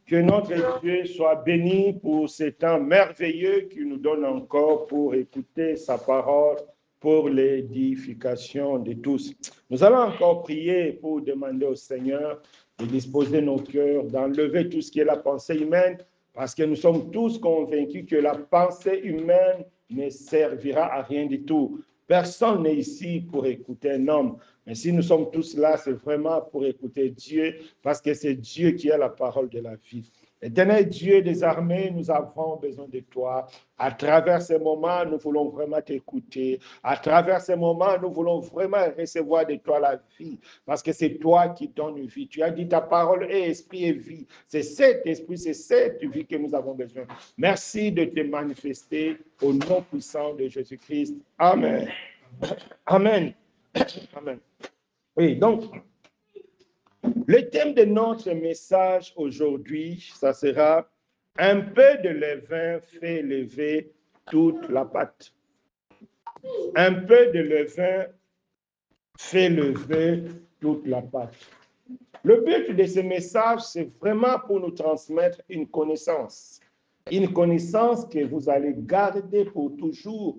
Que notre Dieu soit béni pour ce temps merveilleux qu'il nous donne encore pour écouter sa parole, pour l'édification de tous. Nous allons encore prier pour demander au Seigneur de disposer nos cœurs, d'enlever tout ce qui est la pensée humaine, parce que nous sommes tous convaincus que la pensée humaine ne servira à rien du tout. Personne n'est ici pour écouter un homme. Mais si nous sommes tous là, c'est vraiment pour écouter Dieu, parce que c'est Dieu qui a la parole de la vie. Éternel Dieu des armées, nous avons besoin de toi. À travers ces moments, nous voulons vraiment t'écouter. À travers ces moments, nous voulons vraiment recevoir de toi la vie, parce que c'est toi qui donnes une vie. Tu as dit ta parole est esprit et vie. C'est cet esprit, c'est cette vie que nous avons besoin. Merci de te manifester au nom puissant de Jésus-Christ. Amen. Amen. Amen. Oui, donc, le thème de notre message aujourd'hui, ça sera « Un peu de levain fait lever toute la pâte ». Un peu de levain fait lever toute la pâte. Le but de ce message, c'est vraiment pour nous transmettre une connaissance que vous allez garder pour toujours,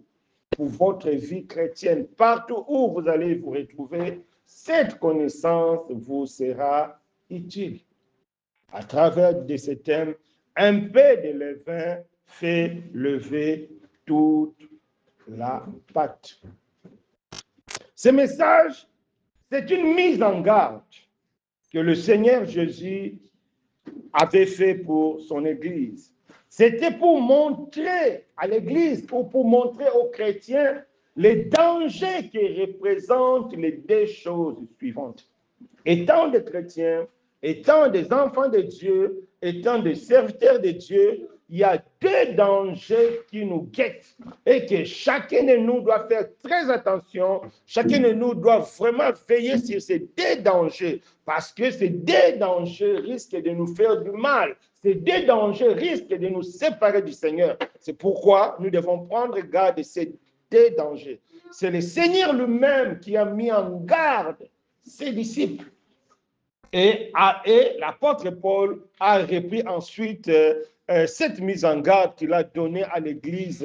pour votre vie chrétienne. Partout où vous allez vous retrouver, cette connaissance vous sera utile. À travers de ce thème, un peu de levain fait lever toute la pâte. Ce message, c'est une mise en garde que le Seigneur Jésus avait fait pour son Église. C'était pour montrer à l'Église, pour montrer aux chrétiens les dangers que représentent les deux choses suivantes. Étant des chrétiens, étant des enfants de Dieu, étant des serviteurs de Dieu, il y a deux dangers qui nous guettent et que chacun de nous doit faire très attention. Chacun de nous doit vraiment veiller sur ces deux dangers parce que ces deux dangers risquent de nous faire du mal. Ces deux dangers risquent de nous séparer du Seigneur. C'est pourquoi nous devons prendre garde de ces deux dangers. C'est le Seigneur lui-même qui a mis en garde ses disciples. Et l'apôtre Paul a repris ensuite cette mise en garde qu'il a donnée à l'église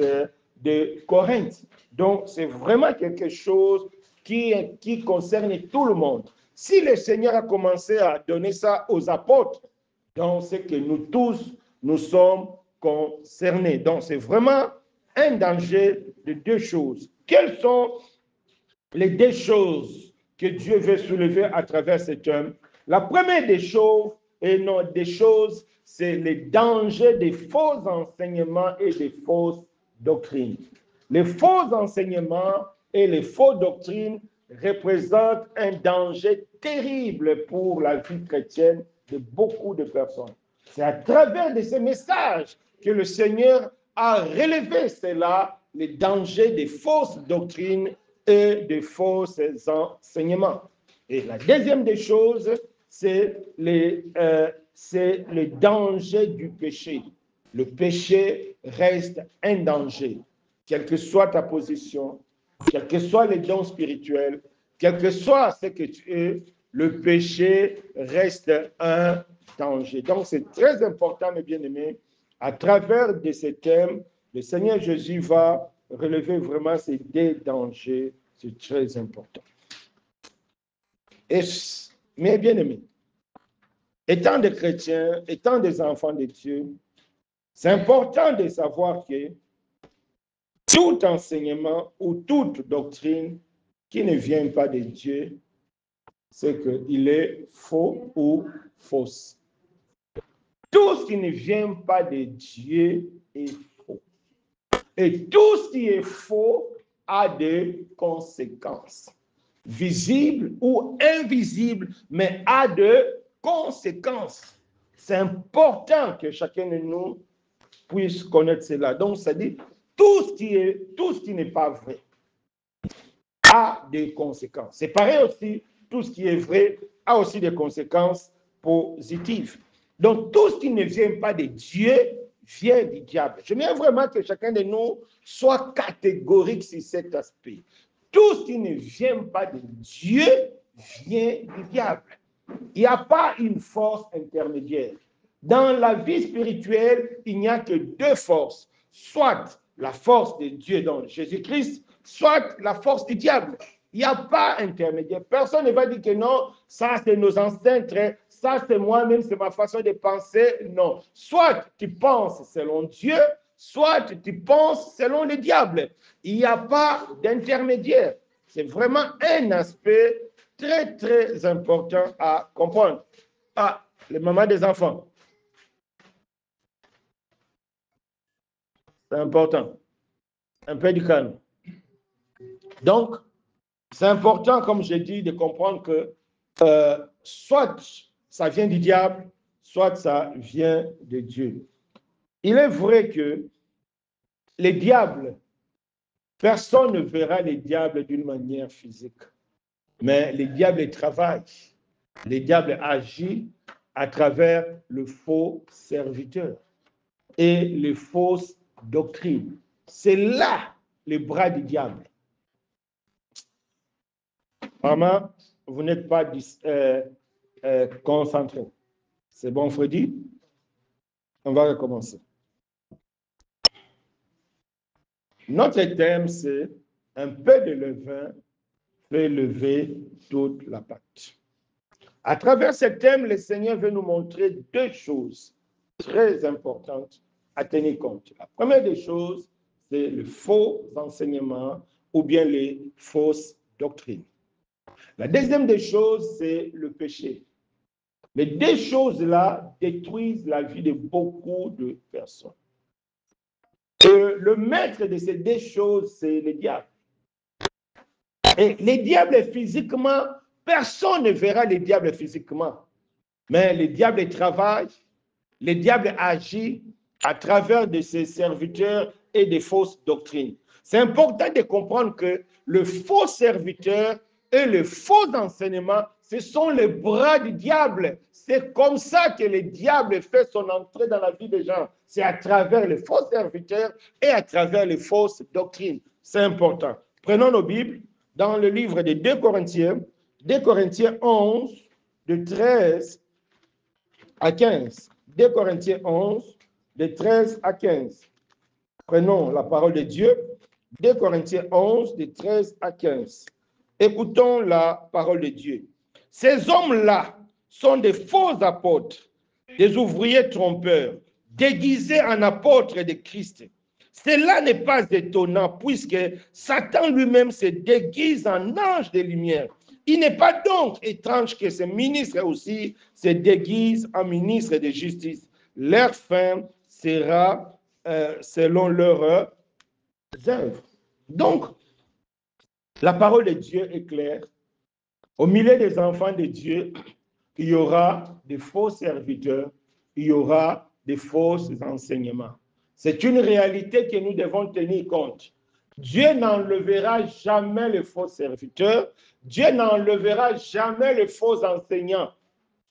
de Corinthe. Donc, c'est vraiment quelque chose qui concerne tout le monde. Si le Seigneur a commencé à donner ça aux apôtres, donc c'est que nous tous, nous sommes concernés. Donc, c'est vraiment un danger de deux choses. Quelles sont les deux choses que Dieu veut soulever à travers cet homme? La première des choses, c'est le danger des faux enseignements et des fausses doctrines. Les faux enseignements et les fausses doctrines représentent un danger terrible pour la vie chrétienne de beaucoup de personnes. C'est à travers de ces messages que le Seigneur a relevé cela, les dangers des fausses doctrines et des faux enseignements. Et la deuxième des choses, c'est le danger du péché. Le péché reste un danger, quelle que soit ta position, quels que soient les dons spirituels, quel que soit ce que tu es, le péché reste un danger. Donc, c'est très important, mes bien-aimés, à travers de ces thèmes, le Seigneur Jésus va relever vraiment ces deux dangers. C'est très important. Et mes bien-aimés, étant des chrétiens, étant des enfants de Dieu, c'est important de savoir que tout enseignement ou toute doctrine qui ne vient pas de Dieu, c'est qu'il est faux ou fausse. Tout ce qui ne vient pas de Dieu est faux. Et tout ce qui est faux a des conséquences, visibles ou invisibles, mais a de conséquences. C'est important que chacun de nous puisse connaître cela. Donc, ça dit, tout ce qui n'est pas vrai a des conséquences. C'est pareil aussi, tout ce qui est vrai a aussi des conséquences positives. Donc, tout ce qui ne vient pas de Dieu vient du diable. J'aimerais vraiment que chacun de nous soit catégorique sur cet aspect. Tout ce qui ne vient pas de Dieu vient du diable. Il n'y a pas une force intermédiaire. Dans la vie spirituelle, il n'y a que deux forces. Soit la force de Dieu dans Jésus-Christ, soit la force du diable. Il n'y a pas intermédiaire. Personne ne va dire que non, ça c'est nos ancêtres, ça c'est moi-même, c'est ma façon de penser. Non. Soit tu penses selon Dieu, soit tu penses selon le diable. Il n'y a pas d'intermédiaire. C'est vraiment un aspect très, très important à comprendre. Ah, les mamans des enfants. C'est important. Un peu du calme. Donc, c'est important, comme j'ai dit, de comprendre que soit ça vient du diable, soit ça vient de Dieu. Il est vrai que les diables, personne ne verra les diables d'une manière physique. Mais les diables travaillent. Les diables agissent à travers le faux serviteur et les fausses doctrines. C'est là le bras du diable. Maman, vous n'êtes pas concentré. C'est bon, Freddy? On va recommencer. Notre thème, c'est un peu de levain fait lever toute la pâte. À travers ce thème, le Seigneur veut nous montrer deux choses très importantes à tenir compte. La première des choses, c'est le faux enseignement ou bien les fausses doctrines. La deuxième des choses, c'est le péché. Les deux choses-là détruisent la vie de beaucoup de personnes. Et le maître de ces deux choses, c'est le diable. Et les diables physiquement, personne ne verra les diables physiquement. Mais les diables travaillent, les diables agissent à travers de ses serviteurs et des fausses doctrines. C'est important de comprendre que le faux serviteur et le faux enseignement, ce sont les bras du diable. C'est comme ça que le diable fait son entrée dans la vie des gens. C'est à travers les faux serviteurs et à travers les fausses doctrines. C'est important. Prenons nos Bibles dans le livre de 2 Corinthiens 11, de 13 à 15. 2 Corinthiens 11, de 13 à 15. Prenons la parole de Dieu. 2 Corinthiens 11, de 13 à 15. Écoutons la parole de Dieu. Ces hommes-là sont des faux apôtres, des ouvriers trompeurs, déguisés en apôtres de Christ. Cela n'est pas étonnant puisque Satan lui-même se déguise en ange de lumière. Il n'est pas donc étrange que ces ministres aussi se déguisent en ministres de justice. Leur fin sera selon leurs œuvres. Donc, la parole de Dieu est claire. Au milieu des enfants de Dieu, il y aura des faux serviteurs, il y aura des faux enseignements. C'est une réalité que nous devons tenir compte. Dieu n'enlèvera jamais les faux serviteurs, Dieu n'enlèvera jamais les faux enseignants,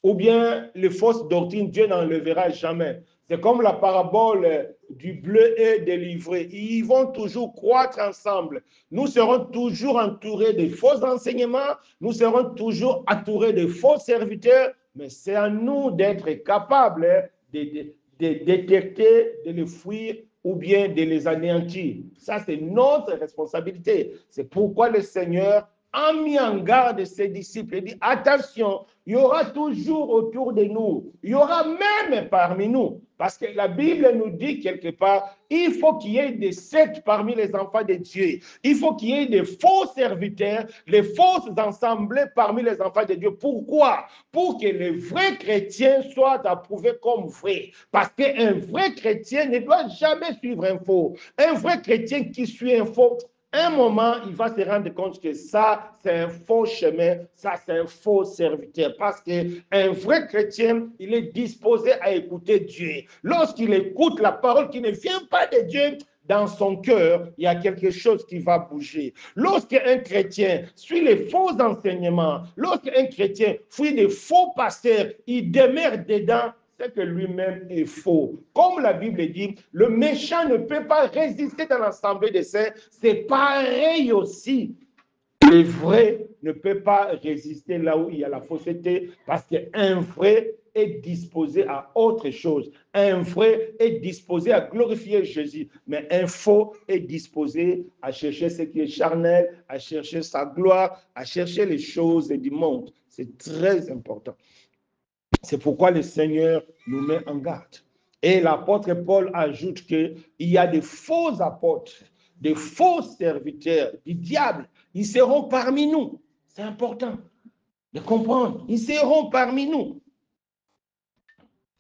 ou bien les fausses doctrines, Dieu n'enlèvera jamais. C'est comme la parabole du bleu et de l'ivraie. Ils vont toujours croître ensemble. Nous serons toujours entourés de faux enseignements, nous serons toujours entourés de faux serviteurs, mais c'est à nous d'être capables de détecter, de les fuir ou bien de les anéantir. Ça, c'est notre responsabilité. C'est pourquoi le Seigneur a mis en garde ses disciples. Il dit, attention, il y aura toujours autour de nous, il y aura même parmi nous, parce que la Bible nous dit quelque part, il faut qu'il y ait des sectes parmi les enfants de Dieu. Il faut qu'il y ait des faux serviteurs, les fausses assemblées parmi les enfants de Dieu. Pourquoi? Pour que les vrais chrétiens soient approuvés comme vrais. Parce qu'un vrai chrétien ne doit jamais suivre un faux. Un vrai chrétien qui suit un faux, un moment, il va se rendre compte que ça, c'est un faux chemin, ça, c'est un faux serviteur. Parce qu'un vrai chrétien, il est disposé à écouter Dieu. Lorsqu'il écoute la parole qui ne vient pas de Dieu, dans son cœur, il y a quelque chose qui va bouger. Lorsqu'un chrétien suit les faux enseignements, lorsqu'un chrétien suit les faux pasteurs, il demeure dedans, c'est que lui-même est faux. Comme la Bible dit, le méchant ne peut pas résister dans l'assemblée des saints. C'est pareil aussi. Le vrai ne peut pas résister là où il y a la fausseté, parce qu'un vrai est disposé à autre chose. Un vrai est disposé à glorifier Jésus, mais un faux est disposé à chercher ce qui est charnel, à chercher sa gloire, à chercher les choses du monde. C'est très important. C'est pourquoi le Seigneur nous met en garde. Et l'apôtre Paul ajoute qu'il y a des faux apôtres, des faux serviteurs du diable. Ils seront parmi nous. C'est important de comprendre. Ils seront parmi nous.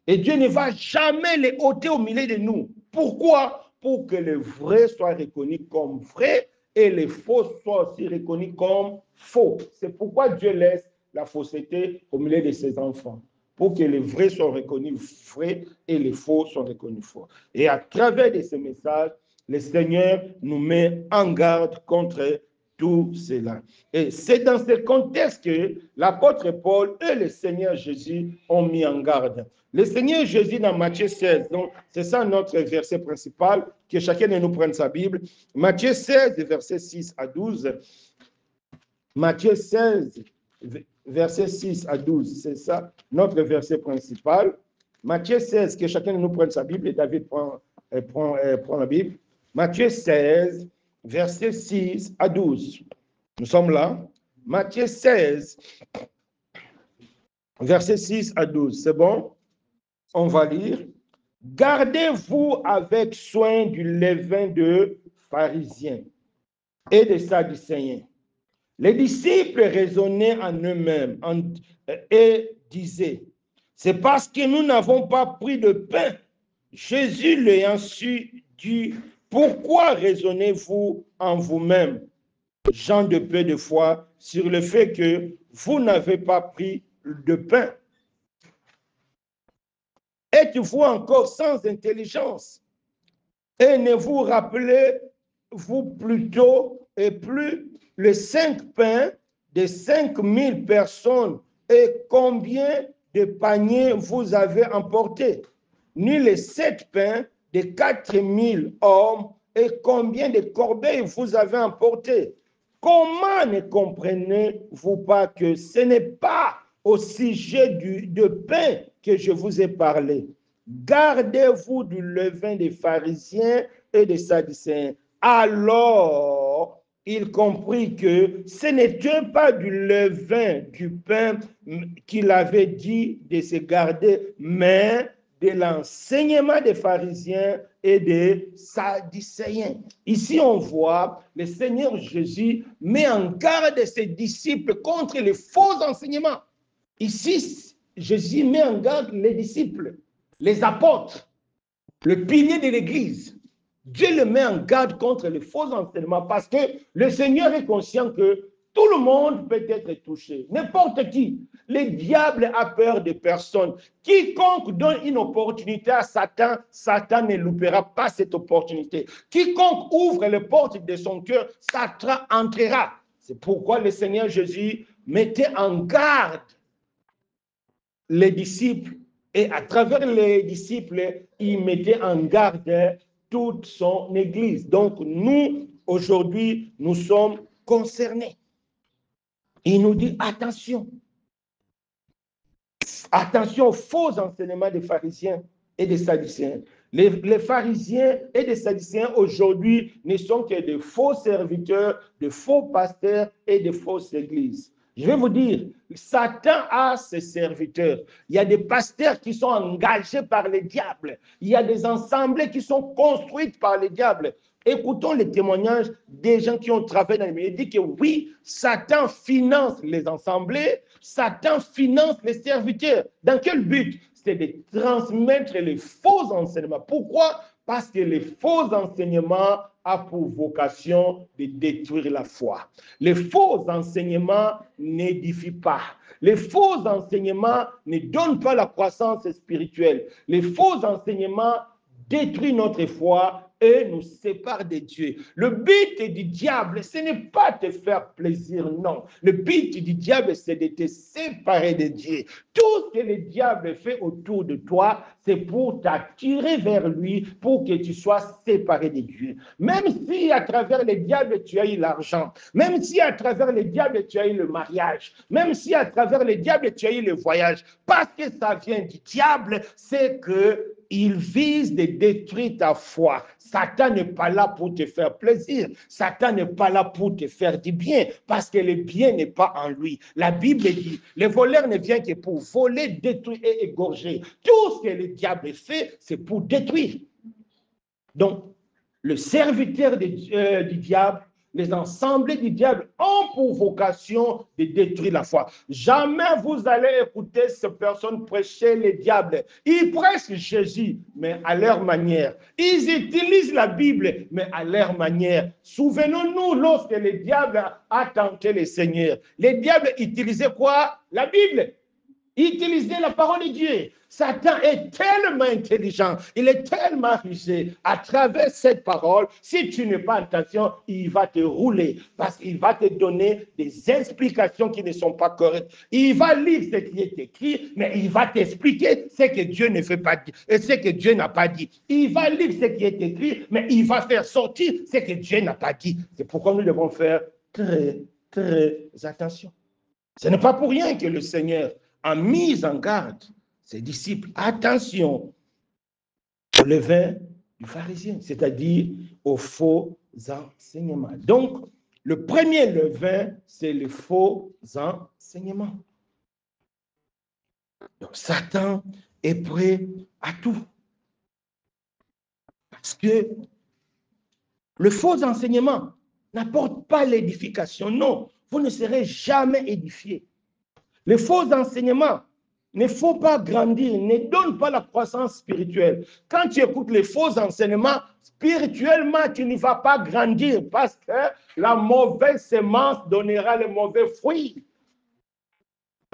Et Dieu ne va jamais les ôter au milieu de nous. Pourquoi? Pour que les vrais soient reconnus comme vrais et les faux soient aussi reconnus comme faux. C'est pourquoi Dieu laisse la fausseté au milieu de ses enfants. Pour que les vrais soient reconnus vrais et les faux soient reconnus faux. Et à travers de ces messages, le Seigneur nous met en garde contre tout cela. Et c'est dans ce contexte que l'apôtre Paul et le Seigneur Jésus ont mis en garde. Le Seigneur Jésus dans Matthieu 16, donc c'est ça notre verset principal, que chacun de nous prenne sa Bible. Matthieu 16, verset 6 à 12. Matthieu 16, verset 6 à 12, c'est ça notre verset principal. Matthieu 16, que chacun de nous prenne sa Bible, et David prend la Bible. Matthieu 16, verset 6 à 12. Nous sommes là. Matthieu 16, verset 6 à 12. C'est bon? On va lire. Gardez-vous avec soin du levain de pharisiens et des sadducéens. Les disciples raisonnaient en eux-mêmes et disaient, c'est parce que nous n'avons pas pris de pain. Jésus l'ayant su dit, pourquoi raisonnez-vous en vous-même, gens de peu de foi, sur le fait que vous n'avez pas pris de pain? Êtes-vous encore sans intelligence? Et ne vous rappelez-vous plutôt et plus les 5 pains de 5000 personnes et combien de paniers vous avez emportés? Ni les 7 pains de 4000 hommes et combien de corbeilles vous avez emportés? Comment ne comprenez-vous pas que ce n'est pas au sujet de pain que je vous ai parlé? Gardez-vous du levain des pharisiens et des sadducéens. Alors, il comprit que ce n'était pas du levain du pain qu'il avait dit de se garder, mais de l'enseignement des pharisiens et des sadducéens. Ici, on voit le Seigneur Jésus met en garde ses disciples contre les faux enseignements. Ici, Jésus met en garde les disciples, les apôtres, le pilier de l'Église. Dieu le met en garde contre les faux enseignements parce que le Seigneur est conscient que tout le monde peut être touché. N'importe qui. Le diable a peur de personne. Quiconque donne une opportunité à Satan, Satan ne loupera pas cette opportunité. Quiconque ouvre les portes de son cœur, Satan entrera. C'est pourquoi le Seigneur Jésus mettait en garde les disciples et à travers les disciples, il mettait en garde toute son Église. Donc nous, aujourd'hui, nous sommes concernés. Il nous dit attention. Attention aux faux enseignements des pharisiens et des sadducéens. Les pharisiens et les sadducéens aujourd'hui ne sont que de faux serviteurs, de faux pasteurs et de fausses églises. Je vais vous dire, Satan a ses serviteurs. Il y a des pasteurs qui sont engagés par le diable. Il y a des assemblées qui sont construites par le diable. Écoutons les témoignages des gens qui ont travaillé dans les milieux. Il dit que oui, Satan finance les assemblées, Satan finance les serviteurs. Dans quel but? C'est de transmettre les faux enseignements. Pourquoi? Parce que les faux enseignements ont pour vocation de détruire la foi. Les faux enseignements n'édifient pas. Les faux enseignements ne donnent pas la croissance spirituelle. Les faux enseignements détruit notre foi et nous sépare de Dieu. Le but du diable, ce n'est pas te faire plaisir, non. Le but du diable, c'est de te séparer de Dieu. Tout ce que le diable fait autour de toi, c'est pour t'attirer vers lui, pour que tu sois séparé de Dieu. Même si à travers le diable, tu as eu l'argent, même si à travers le diable, tu as eu le mariage, même si à travers le diable, tu as eu le voyage, parce que ça vient du diable, c'est que il vise de détruire ta foi. Satan n'est pas là pour te faire plaisir. Satan n'est pas là pour te faire du bien, parce que le bien n'est pas en lui. La Bible dit, le voleur ne vient que pour voler, détruire et égorger. Tout ce que le diable fait, c'est pour détruire. Donc, le serviteur du diable, les assemblées du diable ont pour vocation de détruire la foi. Jamais vous allez écouter ces personnes prêcher le diable. Ils prêchent Jésus, mais à leur manière. Ils utilisent la Bible, mais à leur manière. Souvenons-nous, lorsque le diable a tenté le Seigneur, le diable utilisait quoi? La Bible. Utiliser la parole de Dieu. Satan est tellement intelligent, il est tellement rusé à travers cette parole. Si tu n'es pas attention, il va te rouler parce qu'il va te donner des explications qui ne sont pas correctes. Il va lire ce qui est écrit, mais il va t'expliquer ce que Dieu ne fait pas dire et ce que Dieu n'a pas dit. Il va lire ce qui est écrit, mais il va faire sortir ce que Dieu n'a pas dit. C'est pourquoi nous devons faire très, très attention. Ce n'est pas pour rien que le Seigneur a mis en garde ses disciples. Attention au levain du pharisien, c'est-à-dire aux faux enseignements. Donc, le premier levain, c'est les faux enseignements. Donc, Satan est prêt à tout. Parce que le faux enseignement n'apporte pas l'édification. Non, vous ne serez jamais édifié. Les faux enseignements ne faut pas grandir, ne donne pas la croissance spirituelle. Quand tu écoutes les faux enseignements, spirituellement, tu ne vas pas grandir parce que la mauvaise semence donnera les mauvais fruits.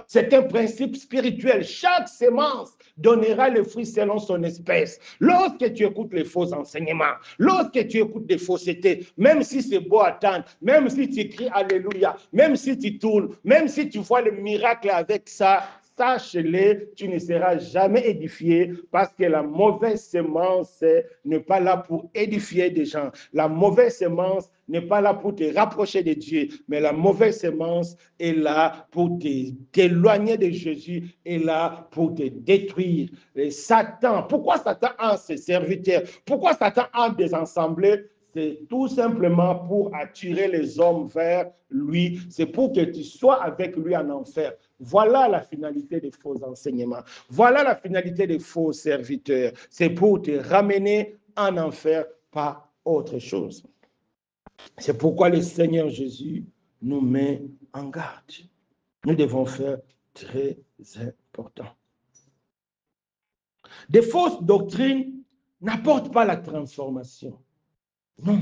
C'est un principe spirituel. Chaque semence donnera le fruit selon son espèce. Lorsque tu écoutes les faux enseignements, lorsque tu écoutes des faussetés, même si c'est beau à attendre, même si tu cries Alléluia, même si tu tournes, même si tu vois le miracle avec ça, sache-le, tu ne seras jamais édifié parce que la mauvaise semence n'est pas là pour édifier des gens. La mauvaise semence n'est pas là pour te rapprocher de Dieu, mais la mauvaise semence est là pour t'éloigner de Jésus, est là pour te détruire. Et Satan, pourquoi Satan a ses serviteurs? Pourquoi Satan a des assemblées? C'est tout simplement pour attirer les hommes vers lui. C'est pour que tu sois avec lui en enfer. Voilà la finalité des faux enseignements. Voilà la finalité des faux serviteurs. C'est pour te ramener en enfer, pas autre chose. C'est pourquoi le Seigneur Jésus nous met en garde. Nous devons faire très important. Des fausses doctrines n'apportent pas la transformation. Non.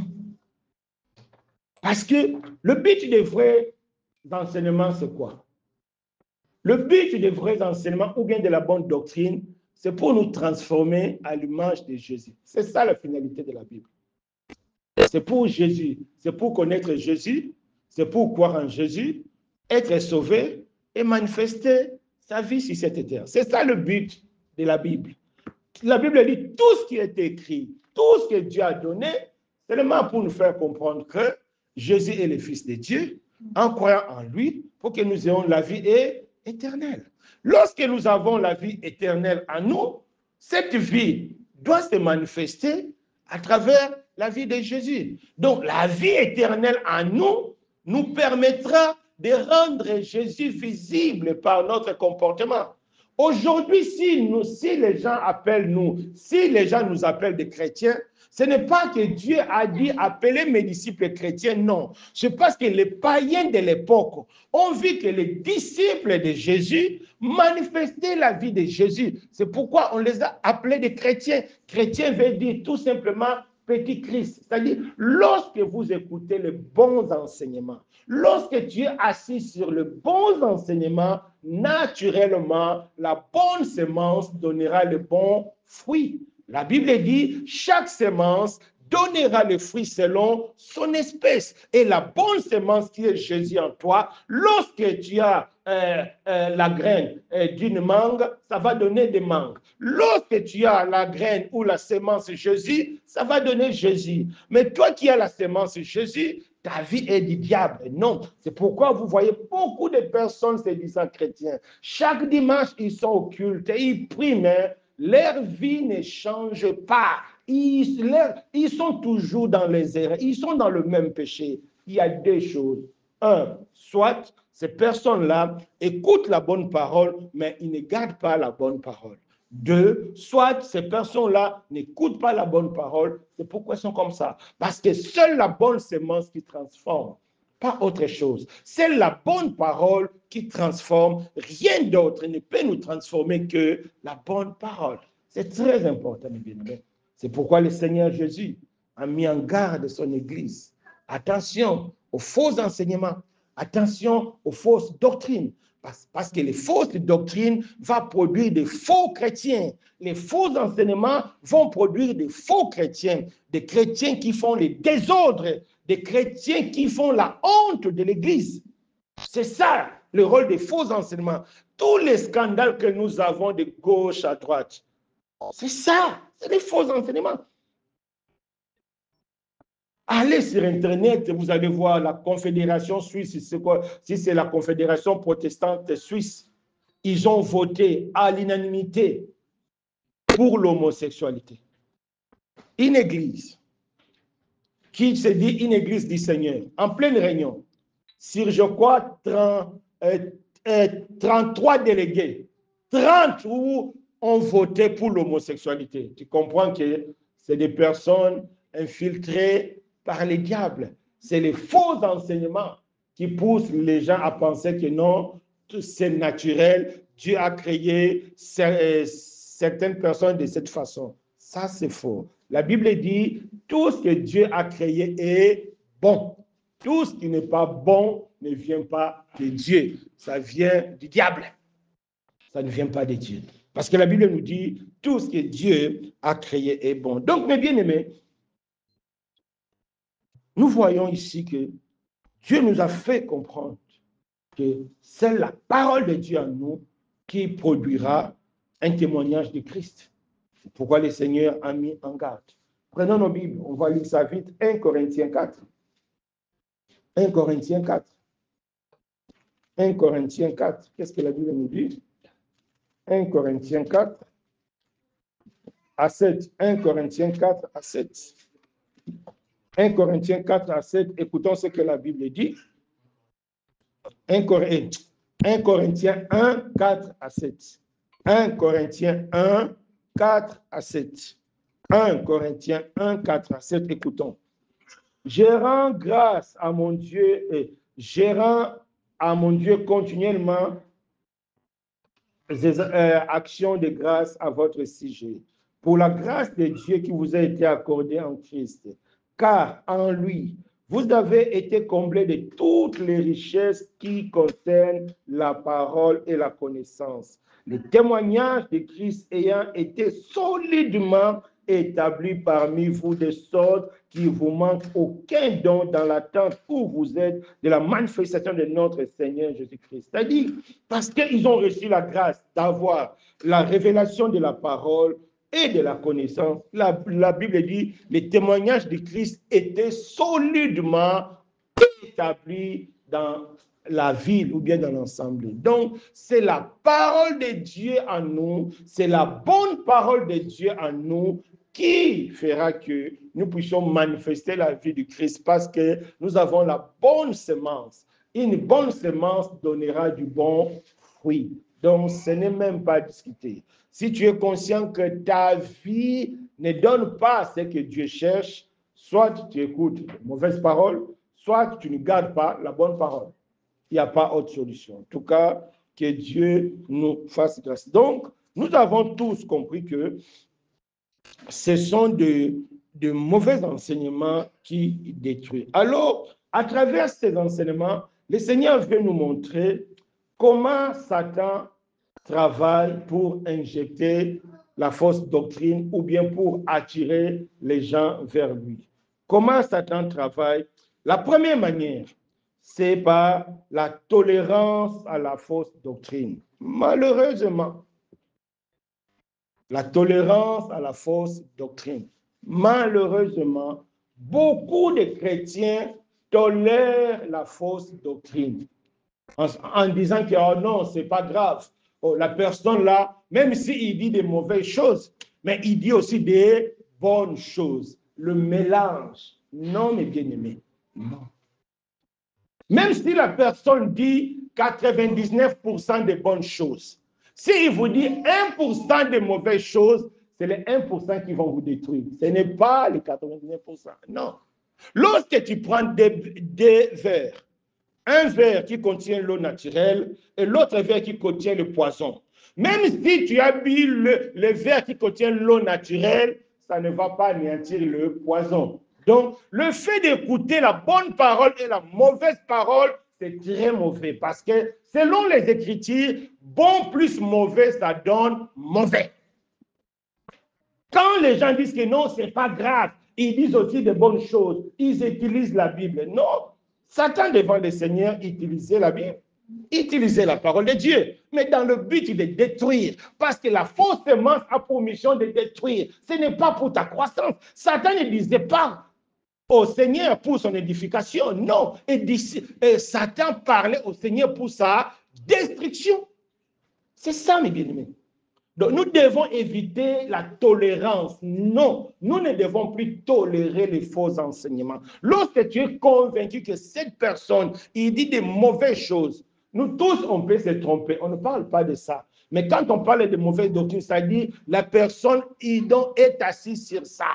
Parce que le but des vrais enseignements, c'est quoi? Le but des vrais enseignements ou bien de la bonne doctrine, c'est pour nous transformer à l'image de Jésus. C'est ça la finalité de la Bible. C'est pour Jésus, c'est pour connaître Jésus, c'est pour croire en Jésus, être sauvé et manifester sa vie sur cette terre. C'est ça le but de la Bible. La Bible dit tout ce qui est écrit, tout ce que Dieu a donné, seulement pour nous faire comprendre que Jésus est le Fils de Dieu, en croyant en lui, pour que nous ayons la vie éternelle. Lorsque nous avons la vie éternelle en nous, cette vie doit se manifester à travers la vie de Jésus. Donc, la vie éternelle en nous nous permettra de rendre Jésus visible par notre comportement. Aujourd'hui, si les gens nous appellent des chrétiens, ce n'est pas que Dieu a dit appeler mes disciples chrétiens, non. C'est parce que les païens de l'époque ont vu que les disciples de Jésus manifestaient la vie de Jésus. C'est pourquoi on les a appelés des chrétiens. Chrétien veut dire tout simplement petit Christ. C'est-à-dire, lorsque vous écoutez les bons enseignements, lorsque tu es assis sur les bons enseignements, naturellement, la bonne semence donnera le bon fruit. La Bible dit, chaque semence donnera le fruit selon son espèce. Et la bonne semence qui est Jésus en toi, lorsque tu as la graine d'une mangue, ça va donner des mangues. Lorsque tu as la graine ou la semence Jésus, ça va donner Jésus. Mais toi qui as la semence Jésus, ta vie est du diable. Non, c'est pourquoi vous voyez beaucoup de personnes se disant chrétiens. Chaque dimanche, ils sont au culte et ils prient, mais leur vie ne change pas. Ils sont toujours dans les erreurs. Ils sont dans le même péché. Il y a deux choses. Un, soit ces personnes-là écoutent la bonne parole, mais ils ne gardent pas la bonne parole. Deux, soit ces personnes-là n'écoutent pas la bonne parole. C'est pourquoi elles sont comme ça. Parce que seule la bonne semence qui transforme, pas autre chose. C'est la bonne parole qui transforme. Rien d'autre ne peut nous transformer que la bonne parole. C'est très important, mes bien-aimés. C'est pourquoi le Seigneur Jésus a mis en garde son Église. Attention aux faux enseignements. Attention aux fausses doctrines. Parce que les fausses doctrines vont produire des faux chrétiens. Les faux enseignements vont produire des faux chrétiens. Des chrétiens qui font les désordres. Des chrétiens qui font la honte de l'Église. C'est ça le rôle des faux enseignements. Tous les scandales que nous avons de gauche à droite, c'est ça, c'est les faux enseignements. Allez sur Internet, vous allez voir la Confédération suisse, c'est quoi? Si c'est la Confédération protestante suisse, ils ont voté à l'unanimité pour l'homosexualité. Une église qui se dit une église du Seigneur, en pleine réunion, sur, je crois, 33 délégués, 30 ont voté pour l'homosexualité. Tu comprends que c'est des personnes infiltrées par les diables. C'est les faux enseignements qui poussent les gens à penser que non, c'est naturel, Dieu a créé certaines personnes de cette façon. Ça, c'est faux. La Bible dit, tout ce que Dieu a créé est bon. Tout ce qui n'est pas bon ne vient pas de Dieu. Ça vient du diable. Ça ne vient pas de Dieu. Parce que la Bible nous dit, tout ce que Dieu a créé est bon. Donc, mes bien-aimés, nous voyons ici que Dieu nous a fait comprendre que c'est la parole de Dieu en nous qui produira un témoignage de Christ. C'est pourquoi le Seigneur a mis en garde. Prenons nos Bibles, on va lire ça vite. 1 Corinthiens 4. 1 Corinthiens 4. 1 Corinthiens 4. Qu'est-ce que la Bible nous dit? 1 Corinthiens 4 à 7. 1 Corinthiens 4 à 7. 1 Corinthiens 4 à 7. Écoutons ce que la Bible dit. 1 Corinthiens 1, 4 à 7. 1 Corinthiens 1, 4 à 7. 1 Corinthiens 1, 4 à 7. Écoutons. Je rends grâce à mon Dieu et je rends à mon Dieu continuellement des actions de grâce à votre sujet, pour la grâce de Dieu qui vous a été accordée en Christ, car en lui, vous avez été comblés de toutes les richesses qui concernent la parole et la connaissance. Le témoignage de Christ ayant été solidement établi parmi vous, de sorte qu'il vous manque aucun don dans l'attente où vous êtes de la manifestation de notre Seigneur Jésus-Christ. C'est-à-dire, parce qu'ils ont reçu la grâce d'avoir la révélation de la parole et de la connaissance, la Bible dit, les témoignages de Christ étaient solidement établis dans la ville ou bien dans l'ensemble. Donc, c'est la parole de Dieu en nous, c'est la bonne parole de Dieu en nous qui fera que nous puissions manifester la vie du Christ parce que nous avons la bonne semence. Une bonne semence donnera du bon fruit. Donc, ce n'est même pas discuté. Si tu es conscient que ta vie ne donne pas ce que Dieu cherche, soit tu écoutes de mauvaises paroles, soit tu ne gardes pas la bonne parole. Il n'y a pas autre solution. En tout cas, que Dieu nous fasse grâce. Donc, nous avons tous compris que ce sont de mauvais enseignements qui détruisent. Alors, à travers ces enseignements, le Seigneur veut nous montrer comment Satan travaille pour injecter la fausse doctrine ou bien pour attirer les gens vers lui. Comment Satan travaille? La première manière, c'est par la tolérance à la fausse doctrine. Malheureusement, la tolérance à la fausse doctrine. Malheureusement, beaucoup de chrétiens tolèrent la fausse doctrine en disant que oh non, c'est pas grave. Oh, la personne là, même s'il dit des mauvaises choses, mais il dit aussi des bonnes choses. Le mélange. Non, mes bien-aimés. Non. Même si la personne dit 99% des bonnes choses, s'il vous dit 1% des mauvaises choses, c'est les 1% qui vont vous détruire. Ce n'est pas les 99%. Non. Lorsque tu prends des verres, un verre qui contient l'eau naturelle et l'autre verre qui contient le poison, même si tu as bu le verre qui contient l'eau naturelle, ça ne va pas anéantir le poison. Donc, le fait d'écouter la bonne parole et la mauvaise parole, c'est très mauvais parce que selon les Écritures, bon plus mauvais, ça donne mauvais. Quand les gens disent que non, c'est pas grave, ils disent aussi de bonnes choses, ils utilisent la Bible. Non, Satan devant le Seigneur utilisait la Bible, utilisait la parole de Dieu, mais dans le but de détruire, parce que la fausse semence a pour mission de détruire. Ce n'est pas pour ta croissance. Satan ne disait pas au Seigneur pour son édification, non. Et Satan parlait au Seigneur pour sa destruction. C'est ça, mes bien-aimés. Donc, nous devons éviter la tolérance. Non, nous ne devons plus tolérer les faux enseignements. Lorsque tu es convaincu que cette personne, il dit des mauvaises choses, nous tous, on peut se tromper. On ne parle pas de ça. Mais quand on parle de mauvaises doctrines, ça dit la personne est assise sur ça.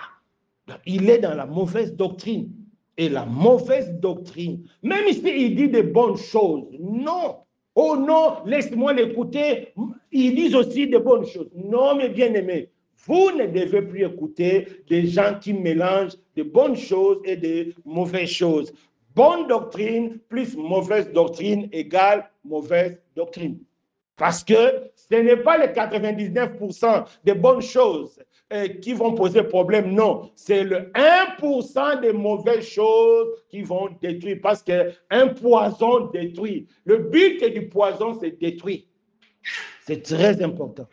Il est dans la mauvaise doctrine. Et la mauvaise doctrine, même s'il dit des bonnes choses, non. Oh non, laisse-moi l'écouter. Ils disent aussi de bonnes choses. Non, mes bien-aimés, vous ne devez plus écouter des gens qui mélangent de bonnes choses et de mauvaises choses. Bonne doctrine plus mauvaise doctrine égale mauvaise doctrine. Parce que ce n'est pas les 99% des bonnes choses qui vont poser problème, non. C'est le 1% des mauvaises choses qui vont détruire, parce qu'un poison détruit. Le but du poison, c'est détruire. C'est très important.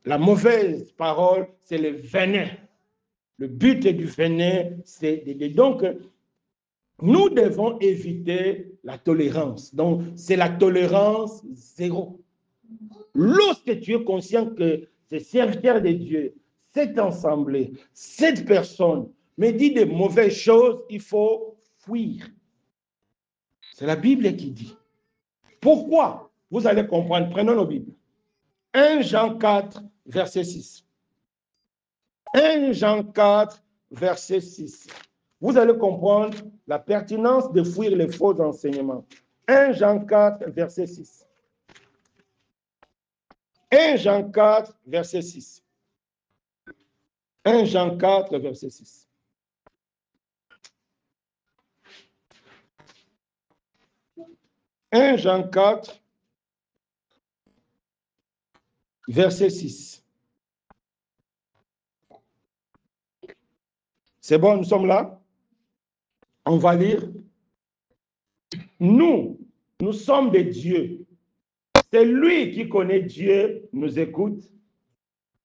La mauvaise parole, c'est le venin. Le but du venin, c'est donc nous devons éviter la tolérance. Donc, c'est la tolérance zéro. Lorsque tu es conscient que ces serviteurs de Dieu, cette assemblée, cette personne me dit de mauvaises choses, il faut fuir. C'est la Bible qui dit. Pourquoi? Vous allez comprendre. Prenons nos Bibles. 1 Jean 4, verset 6. 1 Jean 4, verset 6. Vous allez comprendre la pertinence de fuir les faux enseignements. 1 Jean 4, verset 6. 1 Jean 4, verset 6. 1 Jean 4, verset 6. Jean 4, verset 6. C'est bon, nous sommes là? On va lire. Nous sommes des dieux. C'est lui qui connaît Dieu, nous écoute.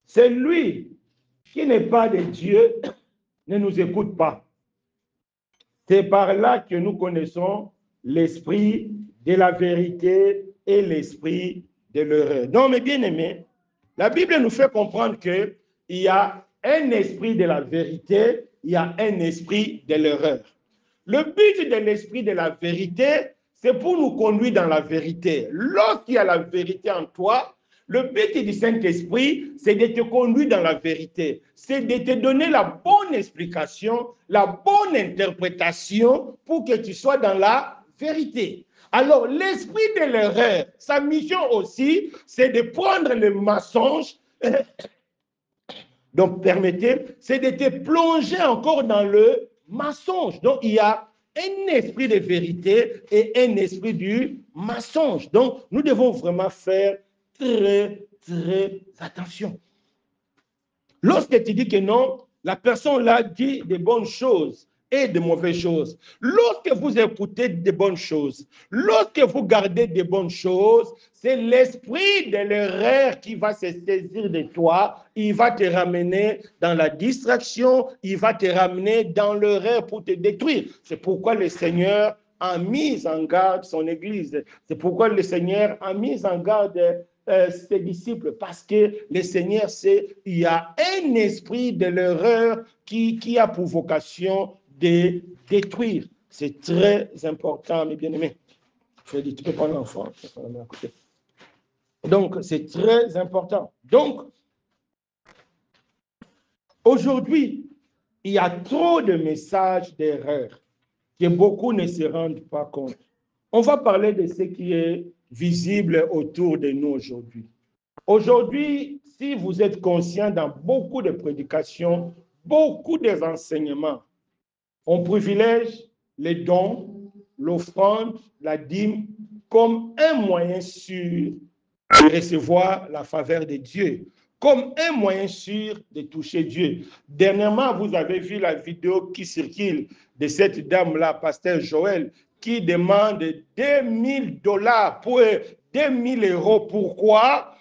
C'est lui qui n'est pas de Dieu, ne nous écoute pas. C'est par là que nous connaissons l'esprit de la vérité et l'esprit de l'erreur. Donc, mes bien-aimés, la Bible nous fait comprendre qu'il y a un esprit de la vérité, il y a un esprit de l'erreur. Le but de l'esprit de la vérité, c'est pour nous conduire dans la vérité. Lorsqu'il y a la vérité en toi, le but du Saint-Esprit, c'est de te conduire dans la vérité. C'est de te donner la bonne explication, la bonne interprétation pour que tu sois dans la vérité. Alors, l'esprit de l'erreur, sa mission aussi, c'est de prendre le mensonge. Donc, permettez, c'est de te plonger encore dans le mensonge. Donc, il y a un esprit de vérité et un esprit du mensonge. Donc, nous devons vraiment faire très attention. Lorsque tu dis que non, la personne là dit de bonnes choses et de mauvaises choses. Lorsque vous écoutez de bonnes choses, lorsque vous gardez de bonnes choses, c'est l'esprit de l'erreur qui va se saisir de toi. Il va te ramener dans la distraction, il va te ramener dans l'erreur pour te détruire. C'est pourquoi le Seigneur a mis en garde son Église. C'est pourquoi le Seigneur a mis en garde ses disciples, parce que le Seigneur sait qu'il y a un esprit de l'erreur qui a pour vocation de détruire. C'est très important, mes bien-aimés. Freddy, tu peux prendre l'enfant. Donc, c'est très important. Donc, aujourd'hui, il y a trop de messages d'erreur que beaucoup ne se rendent pas compte. On va parler de ce qui est visible autour de nous aujourd'hui. Aujourd'hui, si vous êtes conscient dans beaucoup de prédications, beaucoup des enseignements, on privilège les dons, l'offrande, la dîme comme un moyen sûr de recevoir la faveur de Dieu, comme un moyen sûr de toucher Dieu. Dernièrement, vous avez vu la vidéo qui circule de cette dame-là, Pasteur Joël, qui demande $2000 pour 2000 euros. Pourquoi?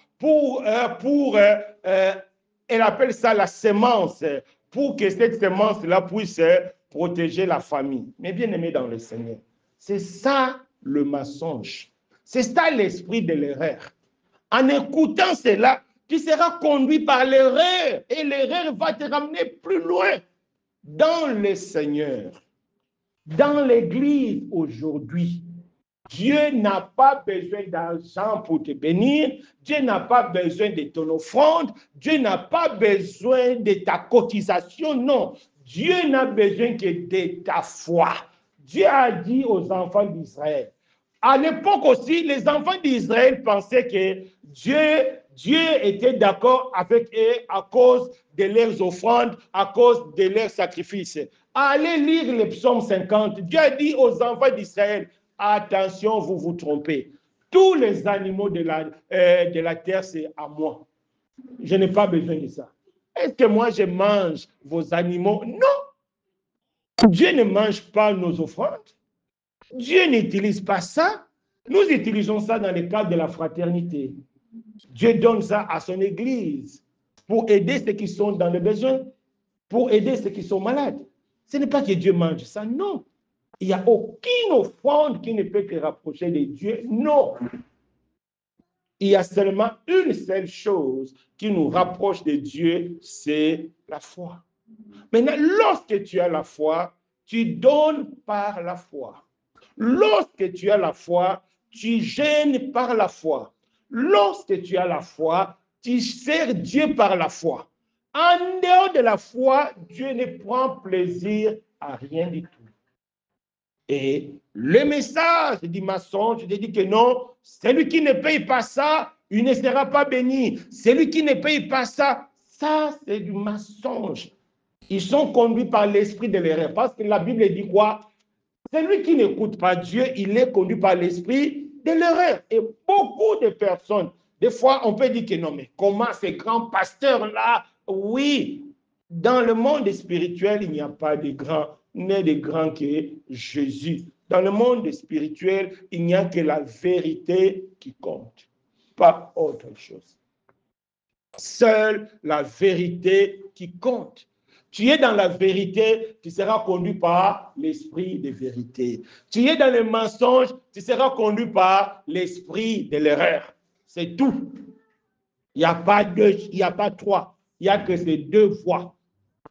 Elle appelle ça la semence, pour que cette semence-là puisse protéger la famille. Mais bien aimé dans le Seigneur, c'est ça le mensonge. C'est ça l'esprit de l'erreur. En écoutant cela, tu seras conduit par l'erreur et l'erreur va te ramener plus loin. Dans le Seigneur, dans l'Église aujourd'hui, Dieu n'a pas besoin d'argent pour te bénir. Dieu n'a pas besoin de ton offrande. Dieu n'a pas besoin de ta cotisation. Non, Dieu n'a besoin que de ta foi. Dieu a dit aux enfants d'Israël. À l'époque aussi, les enfants d'Israël pensaient que Dieu était d'accord avec eux à cause de leurs offrandes, à cause de leurs sacrifices. Allez lire le psaume 50. Dieu a dit aux enfants d'Israël, attention, vous vous trompez. Tous les animaux de la terre, c'est à moi. Je n'ai pas besoin de ça. Est-ce que moi, je mange vos animaux? Non. Dieu ne mange pas nos offrandes. Dieu n'utilise pas ça. Nous utilisons ça dans le cadre de la fraternité. Dieu donne ça à son Église pour aider ceux qui sont dans le besoin, pour aider ceux qui sont malades. Ce n'est pas que Dieu mange ça, non. Il n'y a aucune offrande qui ne peut te rapprocher de Dieu, non. Il y a seulement une seule chose qui nous rapproche de Dieu, c'est la foi. Maintenant, lorsque tu as la foi, tu donnes par la foi. Lorsque tu as la foi, tu gênes par la foi. Lorsque tu as la foi, tu sers Dieu par la foi. En dehors de la foi, Dieu ne prend plaisir à rien du tout. Et le message du mensonge dit que non, celui qui ne paye pas ça, il ne sera pas béni. Celui qui ne paye pas ça, ça c'est du mensonge. Ils sont conduits par l'esprit de l'erreur. Parce que la Bible dit quoi? Celui qui n'écoute pas Dieu, il est conduit par l'esprit de l'erreur. Et beaucoup de personnes, des fois, on peut dire que non, mais comment ces grands pasteurs-là? Oui, dans le monde spirituel, il n'y a pas de grands, n'est de grand que Jésus. Dans le monde spirituel, il n'y a que la vérité qui compte, pas autre chose. Seule la vérité qui compte. Tu es dans la vérité, tu seras conduit par l'esprit de vérité. Tu es dans le mensonge, tu seras conduit par l'esprit de l'erreur. C'est tout. Il n'y a pas deux, il n'y a pas trois. Il n'y a que ces deux voies.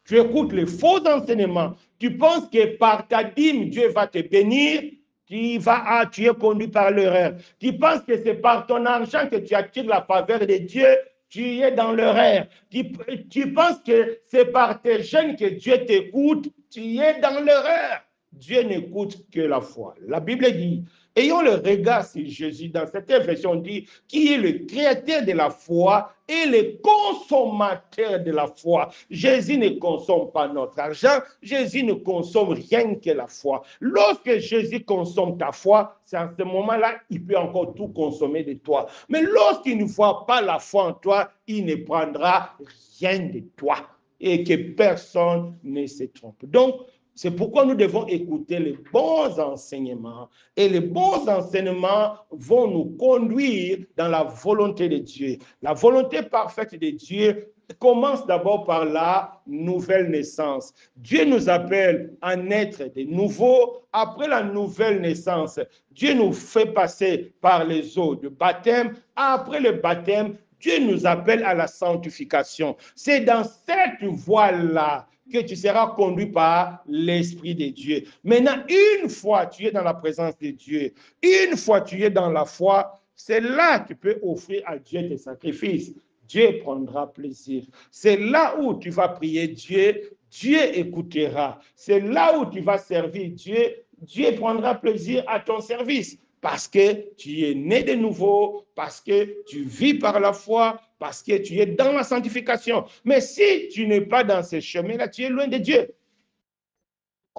Tu écoutes les faux enseignements. Tu penses que par ta dîme, Dieu va te bénir. Tu es conduit par l'erreur. Tu penses que c'est par ton argent que tu attires la faveur de Dieu. Tu es dans l'erreur. Tu penses que c'est par tes jeûnes que Dieu t'écoute. Tu es dans l'erreur. Dieu n'écoute que la foi. La Bible dit, Ayons le regard sur Jésus. Dans cette version, on dit qui est le créateur de la foi et le consommateur de la foi. Jésus ne consomme pas notre argent. Jésus ne consomme rien que la foi. Lorsque Jésus consomme ta foi, c'est à ce moment-là, il peut encore tout consommer de toi. Mais lorsqu'il ne voit pas la foi en toi, il ne prendra rien de toi. Et que personne ne se trompe. Donc, c'est pourquoi nous devons écouter les bons enseignements. Et les bons enseignements vont nous conduire dans la volonté de Dieu. La volonté parfaite de Dieu commence d'abord par la nouvelle naissance. Dieu nous appelle à naître de nouveau. Après la nouvelle naissance, Dieu nous fait passer par les eaux de baptême. Après le baptême, Dieu nous appelle à la sanctification. C'est dans cette voie-là que tu seras conduit par l'Esprit de Dieu. Maintenant, une fois tu es dans la présence de Dieu, une fois tu es dans la foi, c'est là que tu peux offrir à Dieu tes sacrifices. Dieu prendra plaisir. C'est là où tu vas prier Dieu, Dieu écoutera. C'est là où tu vas servir Dieu, Dieu prendra plaisir à ton service. Parce que tu es né de nouveau, parce que tu vis par la foi, parce que tu es dans la sanctification. Mais si tu n'es pas dans ce chemin-là, tu es loin de Dieu.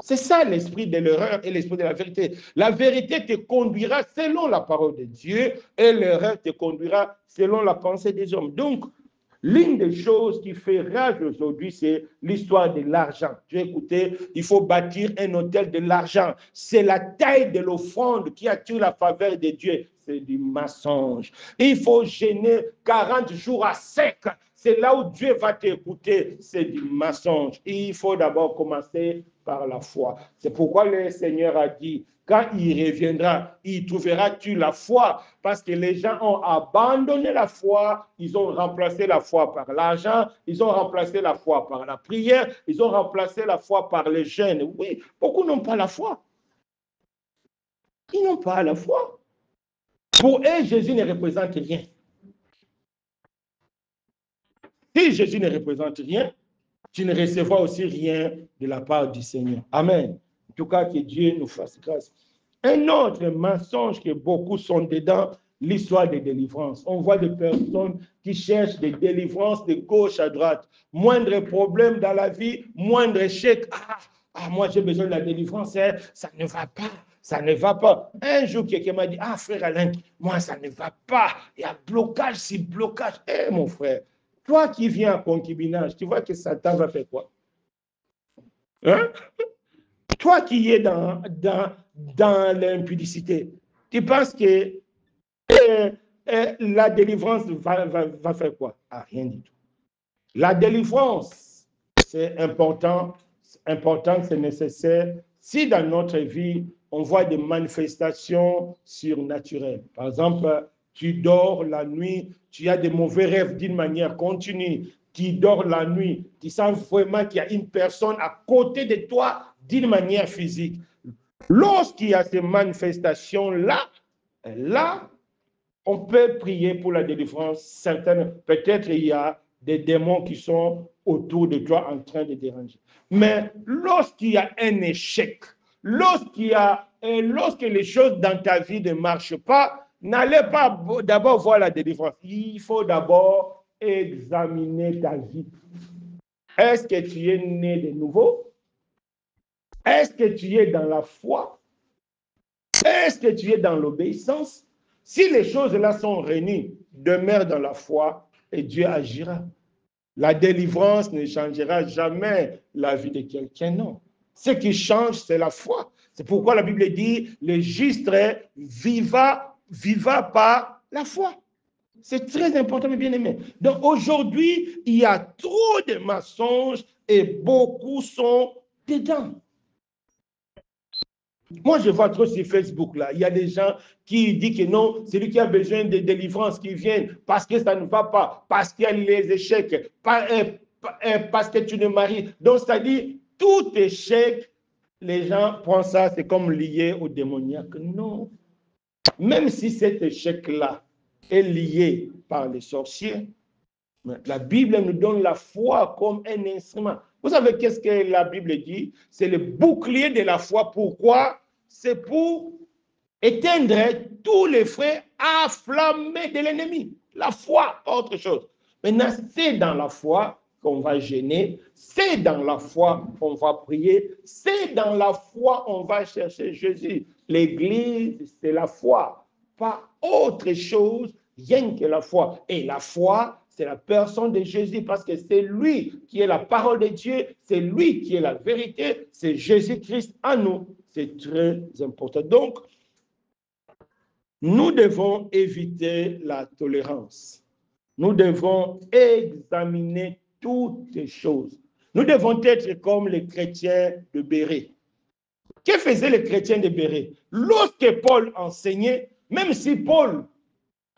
C'est ça l'esprit de l'erreur et l'esprit de la vérité. La vérité te conduira selon la parole de Dieu et l'erreur te conduira selon la pensée des hommes. Donc, l'une des choses qui fait rage aujourd'hui, c'est l'histoire de l'argent. Tu as écouté, il faut bâtir un hôtel de l'argent. C'est la taille de l'offrande qui attire la faveur de Dieu. C'est du mensonge. Il faut jeûner 40 jours à sec. C'est là où Dieu va t'écouter. C'est du mensonge. Il faut d'abord commencer par la foi. C'est pourquoi le Seigneur a dit, quand il reviendra, il trouvera-tu la foi? Parce que les gens ont abandonné la foi, ils ont remplacé la foi par l'argent, ils ont remplacé la foi par la prière, ils ont remplacé la foi par les jeûnes. Oui, beaucoup n'ont pas la foi. Ils n'ont pas la foi. Pour eux, Jésus ne représente rien. Si Jésus ne représente rien, tu ne recevras aussi rien de la part du Seigneur. Amen. En tout cas, que Dieu nous fasse grâce. Un autre mensonge que beaucoup sont dedans, l'histoire des délivrances. On voit des personnes qui cherchent des délivrances de gauche à droite. Moindre problème dans la vie, moindre échec. Moi j'ai besoin de la délivrance, hein. Ça ne va pas. Ça ne va pas. Un jour, quelqu'un m'a dit, frère Alain, moi, ça ne va pas. Il y a blocage, c'est blocage. Mon frère, toi qui viens en concubinage, tu vois que Satan va faire quoi? Hein? Toi qui es dans l'impudicité, tu penses que la délivrance va faire quoi? Rien du tout. La délivrance, c'est important, c'est nécessaire. Si dans notre vie, on voit des manifestations surnaturelles, par exemple, tu dors la nuit, tu as des mauvais rêves d'une manière continue, tu dors la nuit, tu sens vraiment qu'il y a une personne à côté de toi d'une manière physique. Lorsqu'il y a ces manifestations-là, on peut prier pour la délivrance. Certaines, peut-être il y a des démons qui sont autour de toi en train de déranger. Mais lorsqu'il y a un échec, lorsque les choses dans ta vie ne marchent pas, n'allez pas d'abord voir la délivrance. Il faut d'abord examiner ta vie. Est-ce que tu es né de nouveau? Est-ce que tu es dans la foi? Est-ce que tu es dans l'obéissance? Si les choses-là sont réunies, demeure dans la foi et Dieu agira. La délivrance ne changera jamais la vie de quelqu'un, non. Ce qui change, c'est la foi. C'est pourquoi la Bible dit, le juste vivra par la foi. C'est très important, mes bien-aimés. Donc aujourd'hui, il y a trop de mensonges et beaucoup sont dedans. Moi, je vois trop sur Facebook, là, il y a des gens qui disent que non, c'est lui qui a besoin de délivrance qui viennent parce que ça ne va pas, parce qu'il y a les échecs, parce que tu ne maries. Donc, c'est-à-dire, tout échec, les gens prennent ça, c'est comme lié au démoniaque. Non. Même si cet échec-là est lié par les sorciers, la Bible nous donne la foi comme un instrument. Vous savez qu'est-ce que la Bible dit? C'est le bouclier de la foi. Pourquoi? C'est pour éteindrait tous les feux afflammés de l'ennemi. La foi, pas autre chose. Maintenant, c'est dans la foi qu'on va gêner, c'est dans la foi qu'on va prier, c'est dans la foi qu'on va chercher Jésus. L'Église, c'est la foi, pas autre chose, rien que la foi. Et la foi, c'est la personne de Jésus, parce que c'est lui qui est la parole de Dieu, c'est lui qui est la vérité, c'est Jésus-Christ en nous. C'est très important. Donc, nous devons éviter la tolérance. Nous devons examiner toutes les choses. Nous devons être comme les chrétiens de Béret. Que faisaient les chrétiens de Béret? Lorsque Paul enseignait, même si Paul,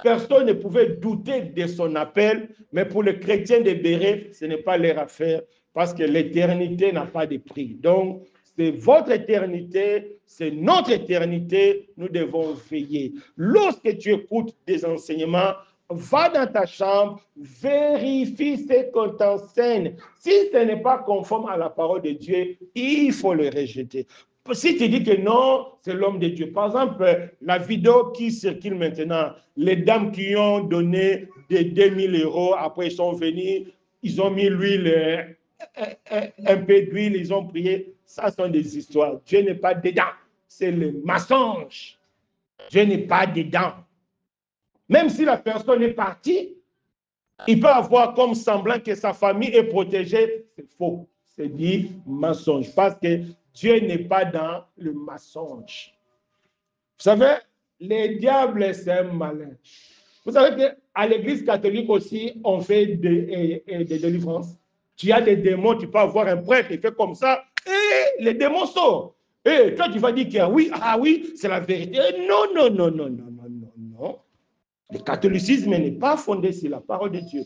personne ne pouvait douter de son appel, mais pour les chrétiens de Béret, ce n'est pas leur affaire, parce que l'éternité n'a pas de prix. Donc, c'est votre éternité, c'est notre éternité, nous devons veiller. Lorsque tu écoutes des enseignements, va dans ta chambre, vérifie ce qu'on t'enseigne. Si ce n'est pas conforme à la parole de Dieu, il faut le rejeter. Si tu dis que non, c'est l'homme de Dieu. Par exemple, la vidéo qui circule maintenant, les dames qui ont donné des 2000 €, après ils sont venus, ils ont mis l'huile, un peu d'huile, ils ont prié. Ça sont des histoires. Dieu n'est pas dedans. C'est le mensonge. Dieu n'est pas dedans. Même si la personne est partie, il peut avoir comme semblant que sa famille est protégée. C'est faux. C'est dit mensonge. Parce que Dieu n'est pas dans le mensonge. Vous savez, le diable, c'est un malin. Vous savez qu'à l'église catholique aussi, on fait des délivrances. Tu as des démons, tu peux avoir un prêtre qui fait comme ça, et les démons sortent. Et toi, tu vas dire que oui, ah oui, c'est la vérité. Non, non, non, non, non, non, non, non. Le catholicisme n'est pas fondé sur la parole de Dieu.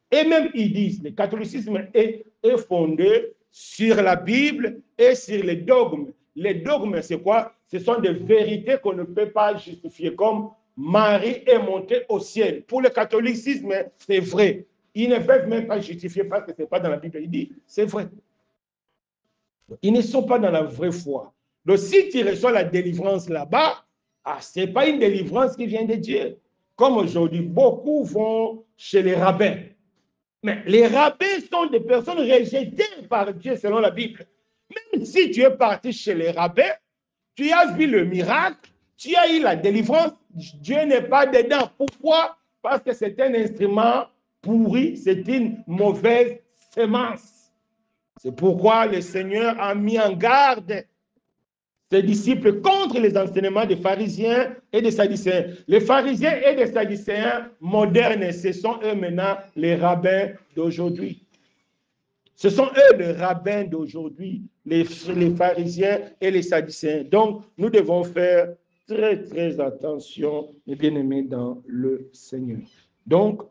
Et même ils disent, le catholicisme est fondé sur la Bible et sur les dogmes. Les dogmes, c'est quoi? Ce sont des vérités qu'on ne peut pas justifier, comme Marie est montée au ciel. Pour le catholicisme, c'est vrai. Ils ne peuvent même pas justifier parce que ce n'est pas dans la Bible. Il dit, c'est vrai. Ils ne sont pas dans la vraie foi. Donc, si tu reçois la délivrance là-bas, ce n'est pas une délivrance qui vient de Dieu. Comme aujourd'hui, beaucoup vont chez les rabbins. Mais les rabbins sont des personnes rejetées par Dieu selon la Bible. Même si tu es parti chez les rabbins, tu as vu le miracle, tu as eu la délivrance, Dieu n'est pas dedans. Pourquoi? Parce que c'est un instrument pourri, c'est une mauvaise semence. C'est pourquoi le Seigneur a mis en garde ses disciples contre les enseignements des pharisiens et des sadducéens. Les pharisiens et les sadducéens modernes, ce sont eux maintenant les rabbins d'aujourd'hui. Ce sont eux les rabbins d'aujourd'hui, les pharisiens et les sadducéens. Donc, nous devons faire très, très attention, mes bien-aimés, dans le Seigneur. Donc,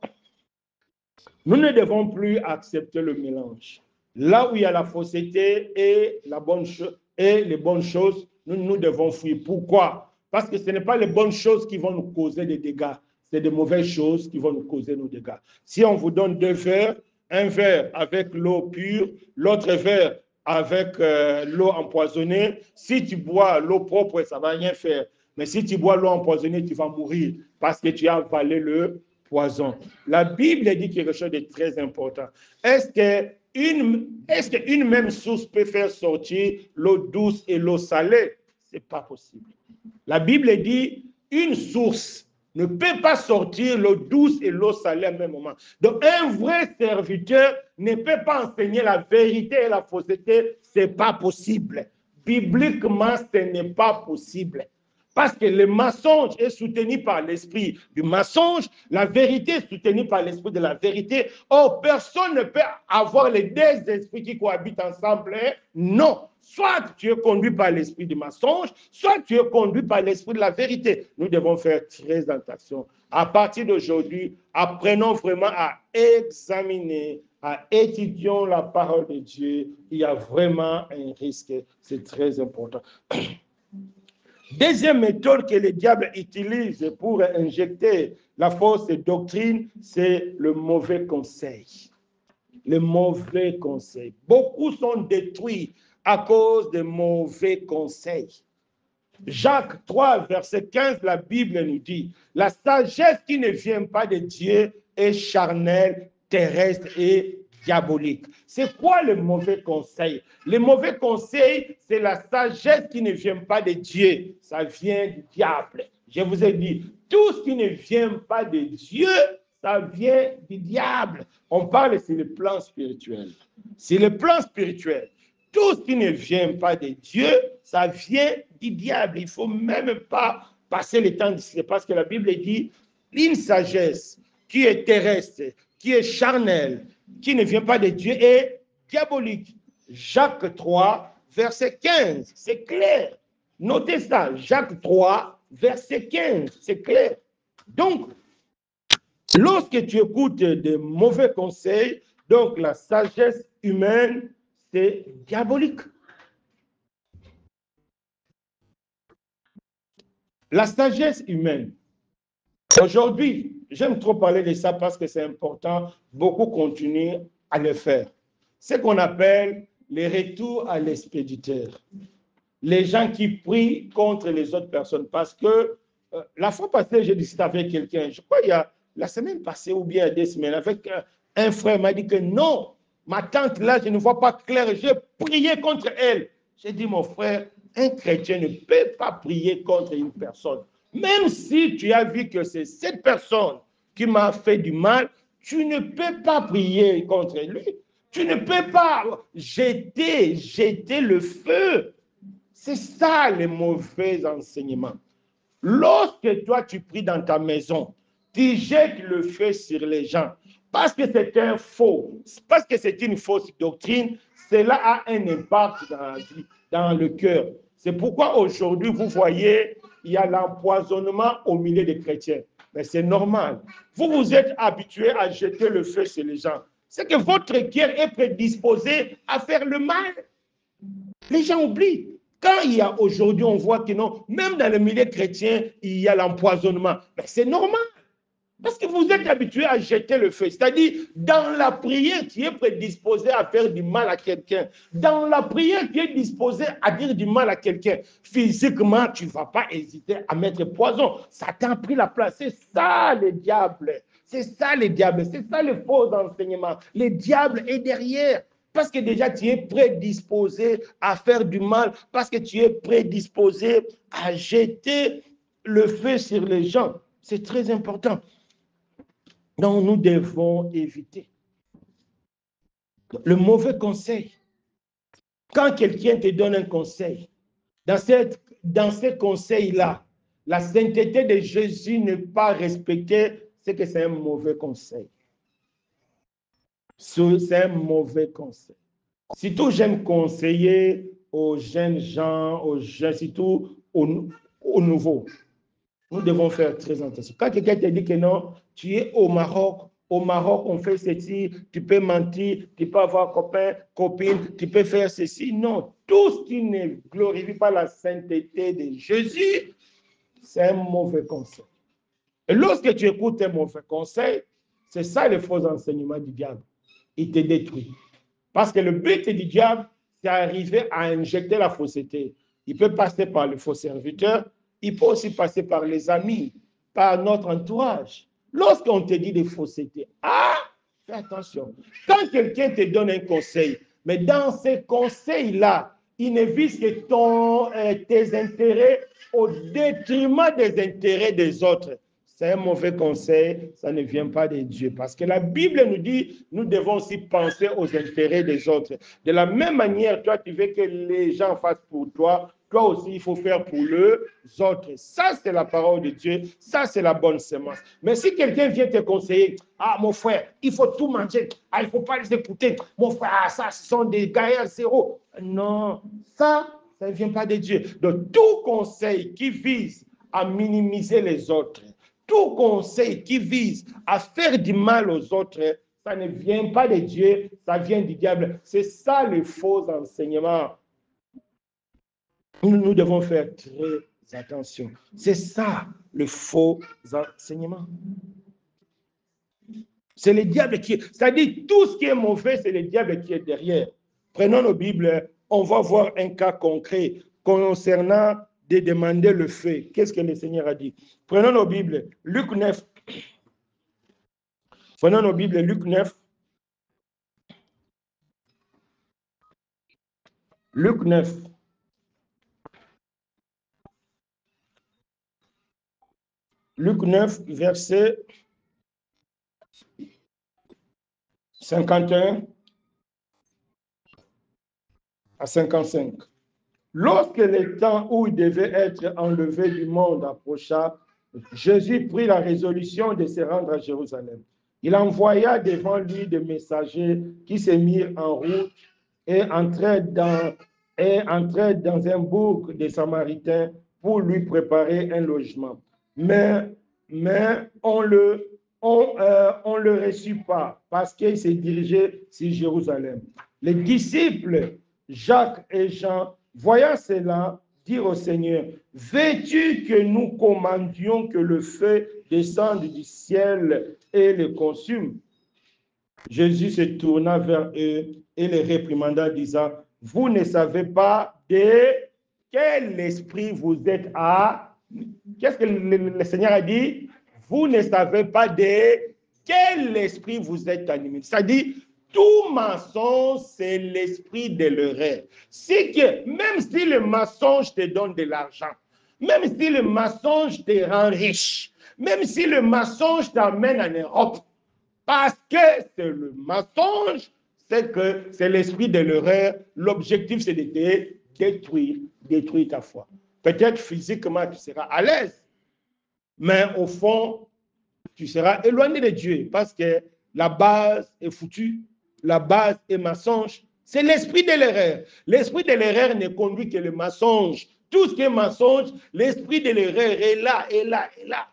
nous ne devons plus accepter le mélange. Là où il y a la fausseté et la bonne chose, et les bonnes choses, nous devons fuir. Pourquoi? Parce que ce n'est pas les bonnes choses qui vont nous causer des dégâts, c'est des mauvaises choses qui vont nous causer nos dégâts. Si on vous donne deux verres, un verre avec l'eau pure, l'autre verre avec l'eau empoisonnée, si tu bois l'eau propre, ça ne va rien faire. Mais si tu bois l'eau empoisonnée, tu vas mourir parce que tu as avalé le poison. La Bible dit quelque chose de très important. Est-ce qu'une même source peut faire sortir l'eau douce et l'eau salée? Ce n'est pas possible. La Bible dit une source ne peut pas sortir l'eau douce et l'eau salée au même moment. Donc, un vrai serviteur ne peut pas enseigner la vérité et la fausseté. Ce n'est pas possible. Bibliquement, ce n'est pas possible. Parce que le mensonge est soutenu par l'esprit du mensonge, la vérité est soutenue par l'esprit de la vérité. Or, personne ne peut avoir les deux esprits qui cohabitent ensemble. Non. Soit tu es conduit par l'esprit du mensonge, soit tu es conduit par l'esprit de la vérité. Nous devons faire très attention. À partir d'aujourd'hui, apprenons vraiment à examiner, à étudier la parole de Dieu. Il y a vraiment un risque. C'est très important. Deuxième méthode que le diable utilise pour injecter la fausse doctrine, c'est le mauvais conseil. Le mauvais conseil. Beaucoup sont détruits à cause de mauvais conseils. Jacques 3, verset 15, la Bible nous dit, la sagesse qui ne vient pas de Dieu est charnelle, terrestre et diabolique. C'est quoi le mauvais conseil? Le mauvais conseil, c'est la sagesse qui ne vient pas de Dieu. Ça vient du diable. Je vous ai dit, tout ce qui ne vient pas de Dieu, ça vient du diable. On parle sur le plan spirituel. Sur le plan spirituel, tout ce qui ne vient pas de Dieu, ça vient du diable. Il ne faut même pas passer le temps d'ici, parce que la Bible dit une sagesse qui est terrestre, qui est charnelle, qui ne vient pas de Dieu est diabolique. Jacques 3, verset 15, c'est clair. Notez ça, Jacques 3, verset 15, c'est clair. Donc, lorsque tu écoutes de mauvais conseils, donc la sagesse humaine, c'est diabolique. La sagesse humaine. Aujourd'hui, j'aime trop parler de ça parce que c'est important. Beaucoup continuent à le faire. Ce qu'on appelle les retours à l'expéditeur. Les gens qui prient contre les autres personnes. Parce que la fois passée, j'ai discuté avec quelqu'un, je crois il y a la semaine passée ou bien 2 semaines, avec un frère m'a dit que non, ma tante là, je ne vois pas clair, j'ai prié contre elle. J'ai dit, mon frère, un chrétien ne peut pas prier contre une personne. Même si tu as vu que c'est cette personne qui m'a fait du mal, tu ne peux pas prier contre lui. Tu ne peux pas jeter le feu. C'est ça le mauvais enseignement. Lorsque toi tu pries dans ta maison, tu jettes le feu sur les gens parce que c'est un faux, parce que c'est une fausse doctrine, cela a un impact dans le cœur. C'est pourquoi aujourd'hui, vous voyez, il y a l'empoisonnement au milieu des chrétiens. Mais c'est normal. Vous vous êtes habitués à jeter le feu sur les gens. C'est que votre cœur est prédisposé à faire le mal. Les gens oublient. Quand il y a aujourd'hui, on voit que non, même dans le milieu chrétien, il y a l'empoisonnement. Mais c'est normal. Parce que vous êtes habitué à jeter le feu. C'est-à-dire, dans la prière, tu es prédisposé à faire du mal à quelqu'un. Dans la prière, tu es disposé à dire du mal à quelqu'un. Physiquement, tu ne vas pas hésiter à mettre poison. Satan a pris la place. C'est ça le diable. C'est ça le diable. C'est ça le faux enseignement. Le diable est derrière. Parce que déjà, tu es prédisposé à faire du mal. Parce que tu es prédisposé à jeter le feu sur les gens. C'est très important. Donc, nous devons éviter le mauvais conseil. Quand quelqu'un te donne un conseil, dans ce conseil-là, la sainteté de Jésus n'est pas respectée, c'est que c'est un mauvais conseil. C'est un mauvais conseil. Surtout, j'aime conseiller aux jeunes gens, aux jeunes, surtout aux nouveaux. Nous devons faire très attention. Quand quelqu'un te dit que non, tu es au Maroc, on fait ceci, tu peux mentir, tu peux avoir copain, copine, tu peux faire ceci. Non, tout ce qui ne glorifie pas la sainteté de Jésus, c'est un mauvais conseil. Et lorsque tu écoutes un mauvais conseil, c'est ça le faux enseignement du diable. Il te détruit. Parce que le but du diable, c'est d'arriver à injecter la fausseté. Il peut passer par le faux serviteur, il peut aussi passer par les amis, par notre entourage. Lorsqu'on te dit des faussetés, fais attention. Quand quelqu'un te donne un conseil, mais dans ces conseils-là, il ne vise que tes intérêts au détriment des intérêts des autres. C'est un mauvais conseil, ça ne vient pas de Dieu. Parce que la Bible nous dit, nous devons aussi penser aux intérêts des autres. De la même manière, toi, tu veux que les gens fassent pour toi, toi aussi, il faut faire pour les autres. Ça, c'est la parole de Dieu. Ça, c'est la bonne semence. Mais si quelqu'un vient te conseiller, mon frère, il faut tout manger. Il ne faut pas les écouter. Mon frère, ça, ce sont des gaillards zéro. Non, ça ne vient pas de Dieu. Donc, tout conseil qui vise à minimiser les autres, tout conseil qui vise à faire du mal aux autres, ça ne vient pas de Dieu, ça vient du diable. C'est ça le faux enseignement. Nous devons faire très attention. C'est ça le faux enseignement. C'est le diable qui est. C'est-à-dire, tout ce qui est mauvais, c'est le diable qui est derrière. Prenons nos Bibles, on va voir un cas concret concernant de demander le fait. Qu'est-ce que le Seigneur a dit? Prenons nos Bibles. Luc 9. Prenons nos Bibles. Luc 9. Luc 9. Luc 9, verset 51 à 55. Lorsque le temps où il devait être enlevé du monde approcha, Jésus prit la résolution de se rendre à Jérusalem. Il envoya devant lui des messagers qui se mirent en route et entrèrent dans un bourg des Samaritains pour lui préparer un logement. Mais on le reçut pas parce qu'il s'est dirigé sur Jérusalem. Les disciples Jacques et Jean, voyant cela, dirent au Seigneur, veux-tu que nous commandions que le feu descende du ciel et le consume? Jésus se tourna vers eux et les réprimanda, disant, vous ne savez pas de quel esprit vous êtes à... Qu'est-ce que le Seigneur a dit? Vous ne savez pas de quel esprit vous êtes animé. C'est-à-dire, tout mensonge, c'est l'esprit de l'erreur. C'est que même si le mensonge te donne de l'argent, même si le mensonge te rend riche, même si le mensonge t'amène en Europe, parce que c'est le mensonge, c'est que c'est l'esprit de l'erreur. L'objectif, c'est de te détruire ta foi. Peut-être physiquement, tu seras à l'aise, mais au fond, tu seras éloigné de Dieu parce que la base est foutue, la base est mensonge. C'est l'esprit de l'erreur. L'esprit de l'erreur ne conduit que le mensonge. Tout ce qui est mensonge, l'esprit de l'erreur est là, est là, est là.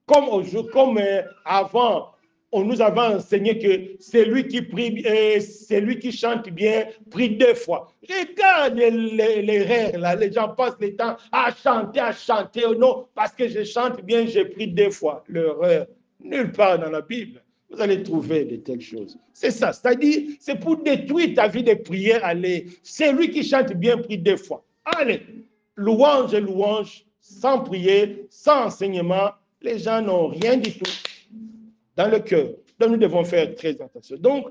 Comme avant, on nous avait enseigné que celui qui prie, celui qui chante bien, prie 2 fois. Regarde l'erreur là, les gens passent le temps à chanter. Non, parce que je chante bien, j'ai pris 2 fois. L'erreur, nulle part dans la Bible, vous allez trouver de telles choses. C'est ça, c'est-à-dire, c'est pour détruire ta vie de prière. Allez, celui qui chante bien, prie 2 fois. Allez, louange, sans prier, sans enseignement, les gens n'ont rien du tout dans le cœur. Donc, nous devons faire très attention. Donc,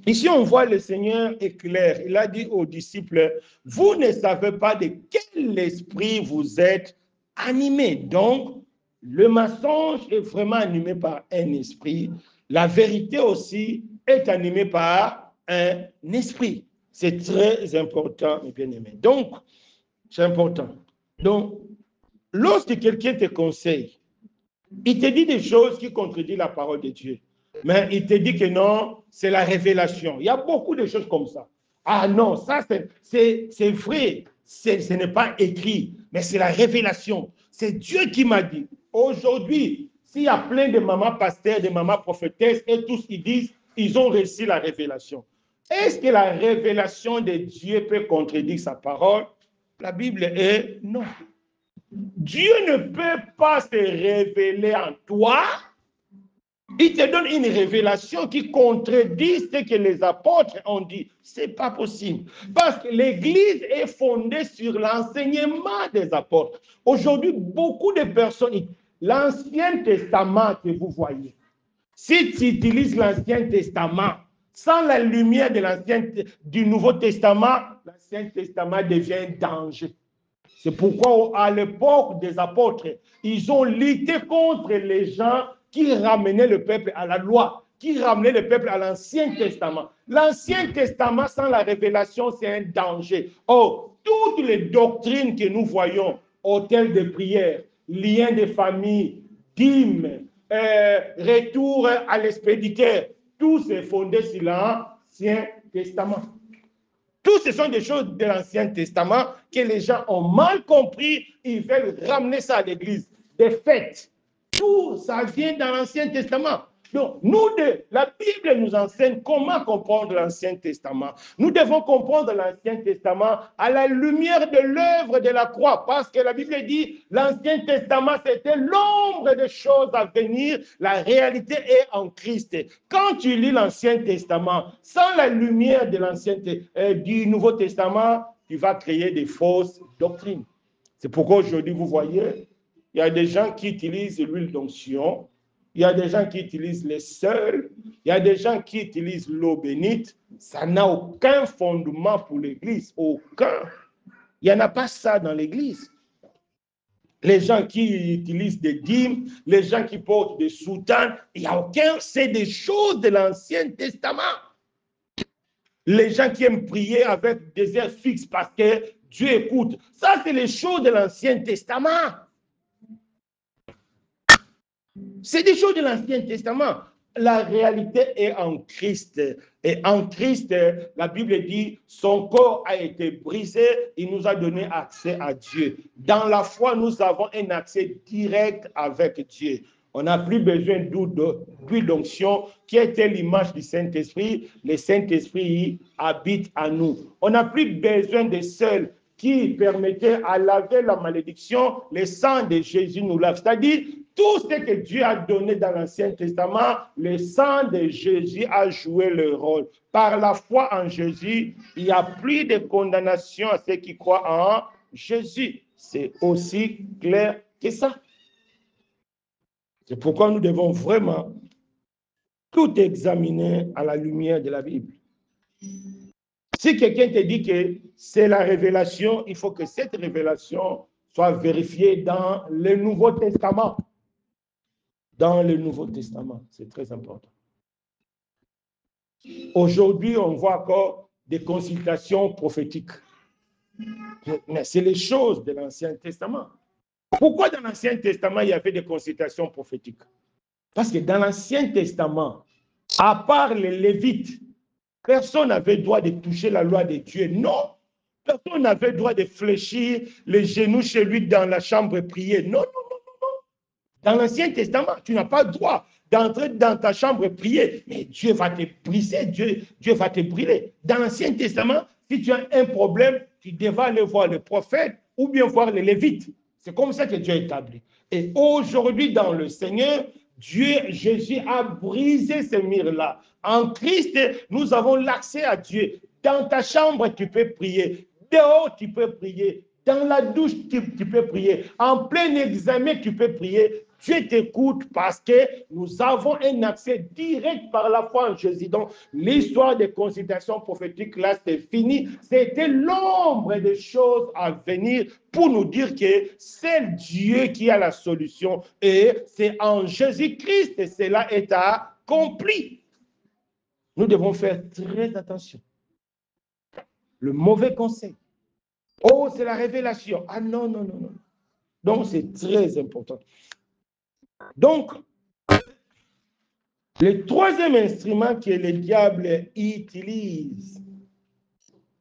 ici, on voit le Seigneur est clair. Il a dit aux disciples, vous ne savez pas de quel esprit vous êtes animés. Donc, le mensonge est vraiment animé par un esprit. La vérité aussi est animée par un esprit. C'est très important, mes bien-aimés. Donc, c'est important. Donc, lorsque quelqu'un te conseille, il te dit des choses qui contredisent la parole de Dieu. Mais il te dit que non, c'est la révélation. Il y a beaucoup de choses comme ça. Ah non, ça c'est vrai. Ce n'est pas écrit, mais c'est la révélation. C'est Dieu qui m'a dit. Aujourd'hui, s'il y a plein de mamans pasteurs, de mamans prophétesses, et tous ils disent, ils ont reçu la révélation. Est-ce que la révélation de Dieu peut contredire sa parole? La Bible est non. Dieu ne peut pas se révéler en toi. Il te donne une révélation qui contredit ce que les apôtres ont dit. Ce n'est pas possible. Parce que l'Église est fondée sur l'enseignement des apôtres. Aujourd'hui, beaucoup de personnes, l'Ancien Testament que vous voyez, si tu utilises l'Ancien Testament sans la lumière du Nouveau Testament, l'Ancien Testament devient un danger. C'est pourquoi, à l'époque des apôtres, ils ont lutté contre les gens qui ramenaient le peuple à la loi, qui ramenaient le peuple à l'Ancien Testament. L'Ancien Testament sans la révélation, c'est un danger. Oh, toutes les doctrines que nous voyons, hôtel de prière, lien de famille, dîmes, retour à l'expéditeur, tout c'est fondé sur l'Ancien Testament. Tout ce sont des choses de l'Ancien Testament que les gens ont mal compris. Ils veulent ramener ça à l'Église. Des fêtes. Tout ça vient dans l'Ancien Testament. Donc, la Bible nous enseigne comment comprendre l'Ancien Testament. Nous devons comprendre l'Ancien Testament à la lumière de l'œuvre de la croix, parce que la Bible dit l'Ancien Testament, c'était l'ombre des choses à venir. La réalité est en Christ. Quand tu lis l'Ancien Testament, sans la lumière de du Nouveau Testament, tu vas créer des fausses doctrines. C'est pourquoi aujourd'hui, vous voyez, il y a des gens qui utilisent l'huile d'onction, il y a des gens qui utilisent les seuls, il y a des gens qui utilisent l'eau bénite. Ça n'a aucun fondement pour l'Église, aucun. Il n'y en a pas ça dans l'Église. Les gens qui utilisent des dîmes, les gens qui portent des soutanes, il n'y a aucun, c'est des choses de l'Ancien Testament. Les gens qui aiment prier avec des heures fixes parce que Dieu écoute, ça c'est les choses de l'Ancien Testament. C'est des choses de l'Ancien Testament. La réalité est en Christ. Et en Christ, la Bible dit, son corps a été brisé, il nous a donné accès à Dieu. Dans la foi, nous avons un accès direct avec Dieu. On n'a plus besoin d'huile d'onction qui était l'image du Saint-Esprit. Le Saint-Esprit habite en nous. On n'a plus besoin de seuls qui permettait à laver la malédiction. Le sang de Jésus nous lave. C'est-à-dire, tout ce que Dieu a donné dans l'Ancien Testament, le sang de Jésus a joué le rôle. Par la foi en Jésus, il n'y a plus de condamnation à ceux qui croient en Jésus. C'est aussi clair que ça. C'est pourquoi nous devons vraiment tout examiner à la lumière de la Bible. Si quelqu'un te dit que c'est la révélation, il faut que cette révélation soit vérifiée dans le Nouveau Testament. Dans le Nouveau Testament, c'est très important. Aujourd'hui, on voit encore des consultations prophétiques. Mais c'est les choses de l'Ancien Testament. Pourquoi dans l'Ancien Testament, il y avait des consultations prophétiques? Parce que dans l'Ancien Testament, à part les Lévites, personne n'avait droit de toucher la loi de Dieu. Non. Personne n'avait droit de fléchir les genoux chez lui dans la chambre et prier. Non, non, non, non, non. Dans l'Ancien Testament, tu n'as pas le droit d'entrer dans ta chambre et prier. Mais Dieu va te briser, Dieu va te brûler. Dans l'Ancien Testament, si tu as un problème, tu devras aller voir le prophète ou bien voir les Lévites. C'est comme ça que Dieu a établi. Et aujourd'hui, dans le Seigneur, Jésus a brisé ces murs-là. En Christ, nous avons l'accès à Dieu. Dans ta chambre, tu peux prier. Dehors, tu peux prier. Dans la douche, tu peux prier. En plein examen, tu peux prier. Dieu t'écoute parce que nous avons un accès direct par la foi en Jésus. Donc, l'histoire des consultations prophétiques, là, c'est fini. C'était l'ombre des choses à venir pour nous dire que c'est Dieu qui a la solution. Et c'est en Jésus-Christ que cela est accompli. Nous devons faire très attention. Le mauvais conseil. Oh, c'est la révélation. Ah non, non, non, non. Donc, c'est très important. Donc, le troisième instrument que le diable utilise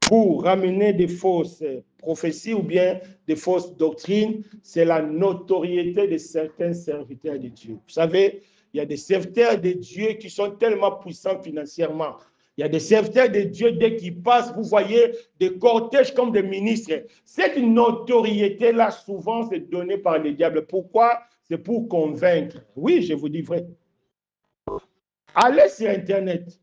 pour ramener des fausses prophéties ou bien des fausses doctrines, c'est la notoriété de certains serviteurs de Dieu. Vous savez, il y a des serviteurs de Dieu qui sont tellement puissants financièrement. Il y a des serviteurs de Dieu, dès qu'ils passent, vous voyez des cortèges comme des ministres. Cette notoriété-là, souvent, c'est donnée par le diable. Pourquoi? C'est pour convaincre. Oui, je vous dis vrai. Allez sur Internet.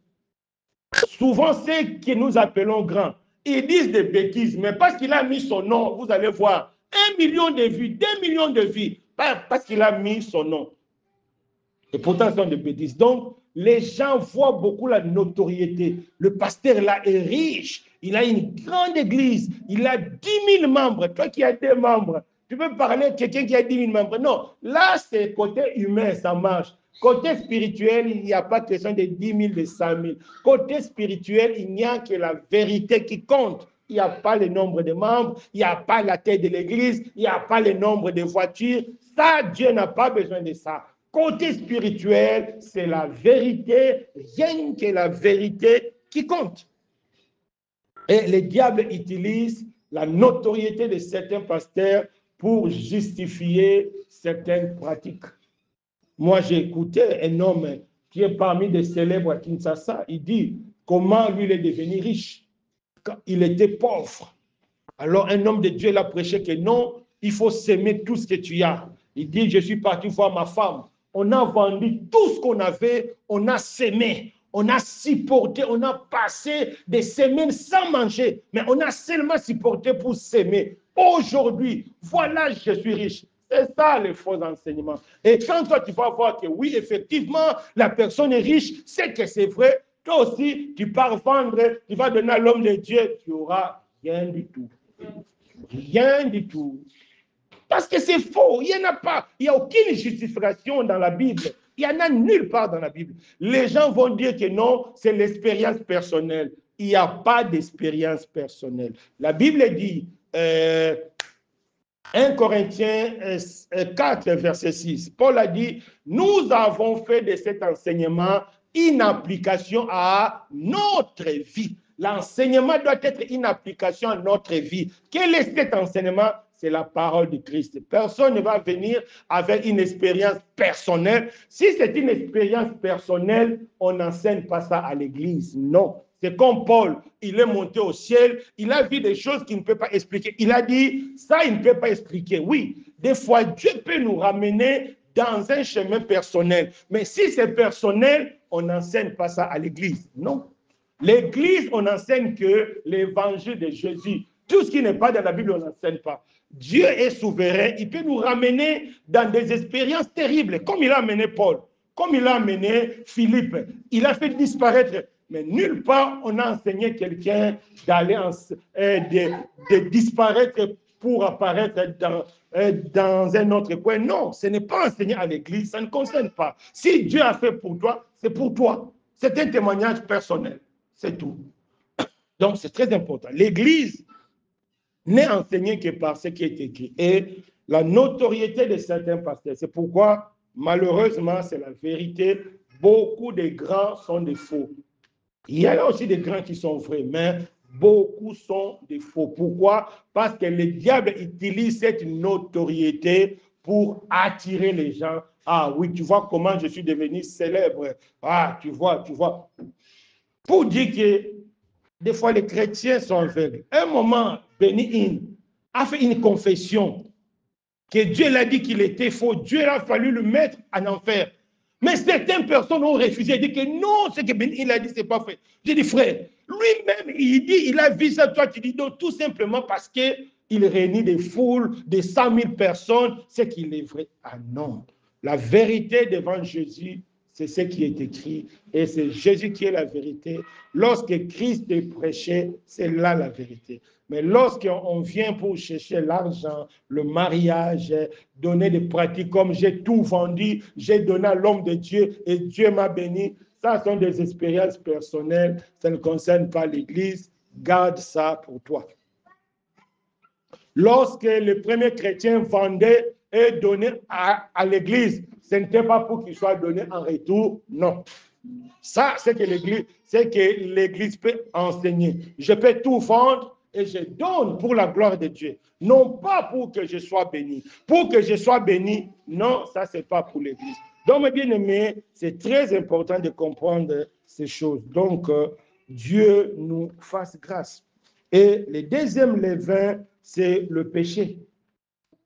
Souvent, ceux que nous appelons grands, ils disent des bêtises, mais parce qu'il a mis son nom, vous allez voir 1 million de vues, 2 millions de vues, parce qu'il a mis son nom. Et pourtant, ce sont des bêtises. Donc, les gens voient beaucoup la notoriété. Le pasteur là est riche, il a une grande église, il a 10 000 membres. Toi qui as 2 membres, tu peux parler de quelqu'un qui a 10 000 membres. Non, là, c'est côté humain, ça marche. Côté spirituel, il n'y a pas question de 10 000, de 100 000. Côté spirituel, il n'y a que la vérité qui compte. Il n'y a pas le nombre de membres, il n'y a pas la tête de l'église, il n'y a pas le nombre de voitures. Ça, Dieu n'a pas besoin de ça. Côté spirituel, c'est la vérité, rien que la vérité qui compte. Et le diable utilise la notoriété de certains pasteurs pour justifier certaines pratiques. Moi, j'ai écouté un homme qui est parmi des célèbres à Kinshasa. Il dit comment lui il est devenu riche quand il était pauvre. Alors, un homme de Dieu l'a prêché que non, il faut s'aimer tout ce que tu as. Il dit, je suis parti voir ma femme. On a vendu tout ce qu'on avait, on a s'aimé. On a supporté, on a passé des semaines sans manger, mais on a seulement supporté pour s'aimer. Aujourd'hui, voilà, je suis riche. C'est ça les faux enseignements. Et quand toi, tu vas voir que oui, effectivement, la personne est riche, c'est que c'est vrai, toi aussi, tu pars vendre, tu vas donner à l'homme de Dieu, tu n'auras rien du tout. Rien du tout. Parce que c'est faux, il n'y en a pas. Il n'y a aucune justification dans la Bible. Il n'y en a nulle part dans la Bible. Les gens vont dire que non, c'est l'expérience personnelle. Il n'y a pas d'expérience personnelle. La Bible dit, 1 Corinthiens 4, verset 6, Paul a dit, nous avons fait de cet enseignement une application à notre vie. L'enseignement doit être une application à notre vie. Quel est cet enseignement? C'est la parole de Christ. Personne ne va venir avec une expérience personnelle. Si c'est une expérience personnelle, on n'enseigne pas ça à l'église. Non. C'est comme Paul, il est monté au ciel, il a vu des choses qu'il ne peut pas expliquer. Il a dit, ça, il ne peut pas expliquer. Oui, des fois, Dieu peut nous ramener dans un chemin personnel. Mais si c'est personnel, on n'enseigne pas ça à l'église. Non. L'église, on n'enseigne que l'évangile de Jésus. Tout ce qui n'est pas dans la Bible, on n'enseigne pas. Dieu est souverain, il peut nous ramener dans des expériences terribles, comme il a amené Paul, comme il a amené Philippe. Il a fait disparaître. Mais nulle part, on a enseigné quelqu'un d'aller de disparaître pour apparaître dans un autre coin. Non, ce n'est pas enseigné à l'église, ça ne concerne pas. Si Dieu a fait pour toi, c'est pour toi. C'est un témoignage personnel, c'est tout. Donc, c'est très important. L'église n'est enseignée que par ce qui est écrit. Et la notoriété de certains pasteurs, c'est pourquoi, malheureusement, c'est la vérité, beaucoup de grands sont des faux. Il y a aussi des grands qui sont vrais, mais beaucoup sont des faux. Pourquoi? Parce que le diable utilise cette notoriété pour attirer les gens. Ah oui, tu vois comment je suis devenu célèbre. Ah, tu vois. Pour dire que des fois les chrétiens sont aveugles. Un moment, Béni a fait une confession que Dieu l'a dit qu'il était faux. Dieu a fallu le mettre en enfer. Mais certaines personnes ont refusé, ils disent que non, ce que il a dit, c'est pas fait. J'ai dit, frère, lui-même, il dit, il a vu ça, toi, tu dis non, tout simplement parce qu'il réunit des foules, des 100 000 personnes, c'est qu'il est vrai. Ah non, la vérité devant Jésus, c'est ce qui est écrit, et c'est Jésus qui est la vérité. Lorsque Christ est prêché, c'est là la vérité. Mais lorsqu'on vient pour chercher l'argent, le mariage, donner des pratiques comme j'ai tout vendu, j'ai donné à l'homme de Dieu et Dieu m'a béni, ça sont des expériences personnelles, ça ne concerne pas l'Église, garde ça pour toi. Lorsque les premiers chrétiens vendaient et donnaient à l'Église, ce n'était pas pour qu'il soit donné en retour, non. Ça, c'est que l'Église peut enseigner. Je peux tout vendre et je donne pour la gloire de Dieu. Non pas pour que je sois béni. Pour que je sois béni, non, ça, ce n'est pas pour l'Église. Donc, mes bien-aimés, c'est très important de comprendre ces choses. Donc, Dieu nous fasse grâce. Et le deuxième levain, c'est le péché.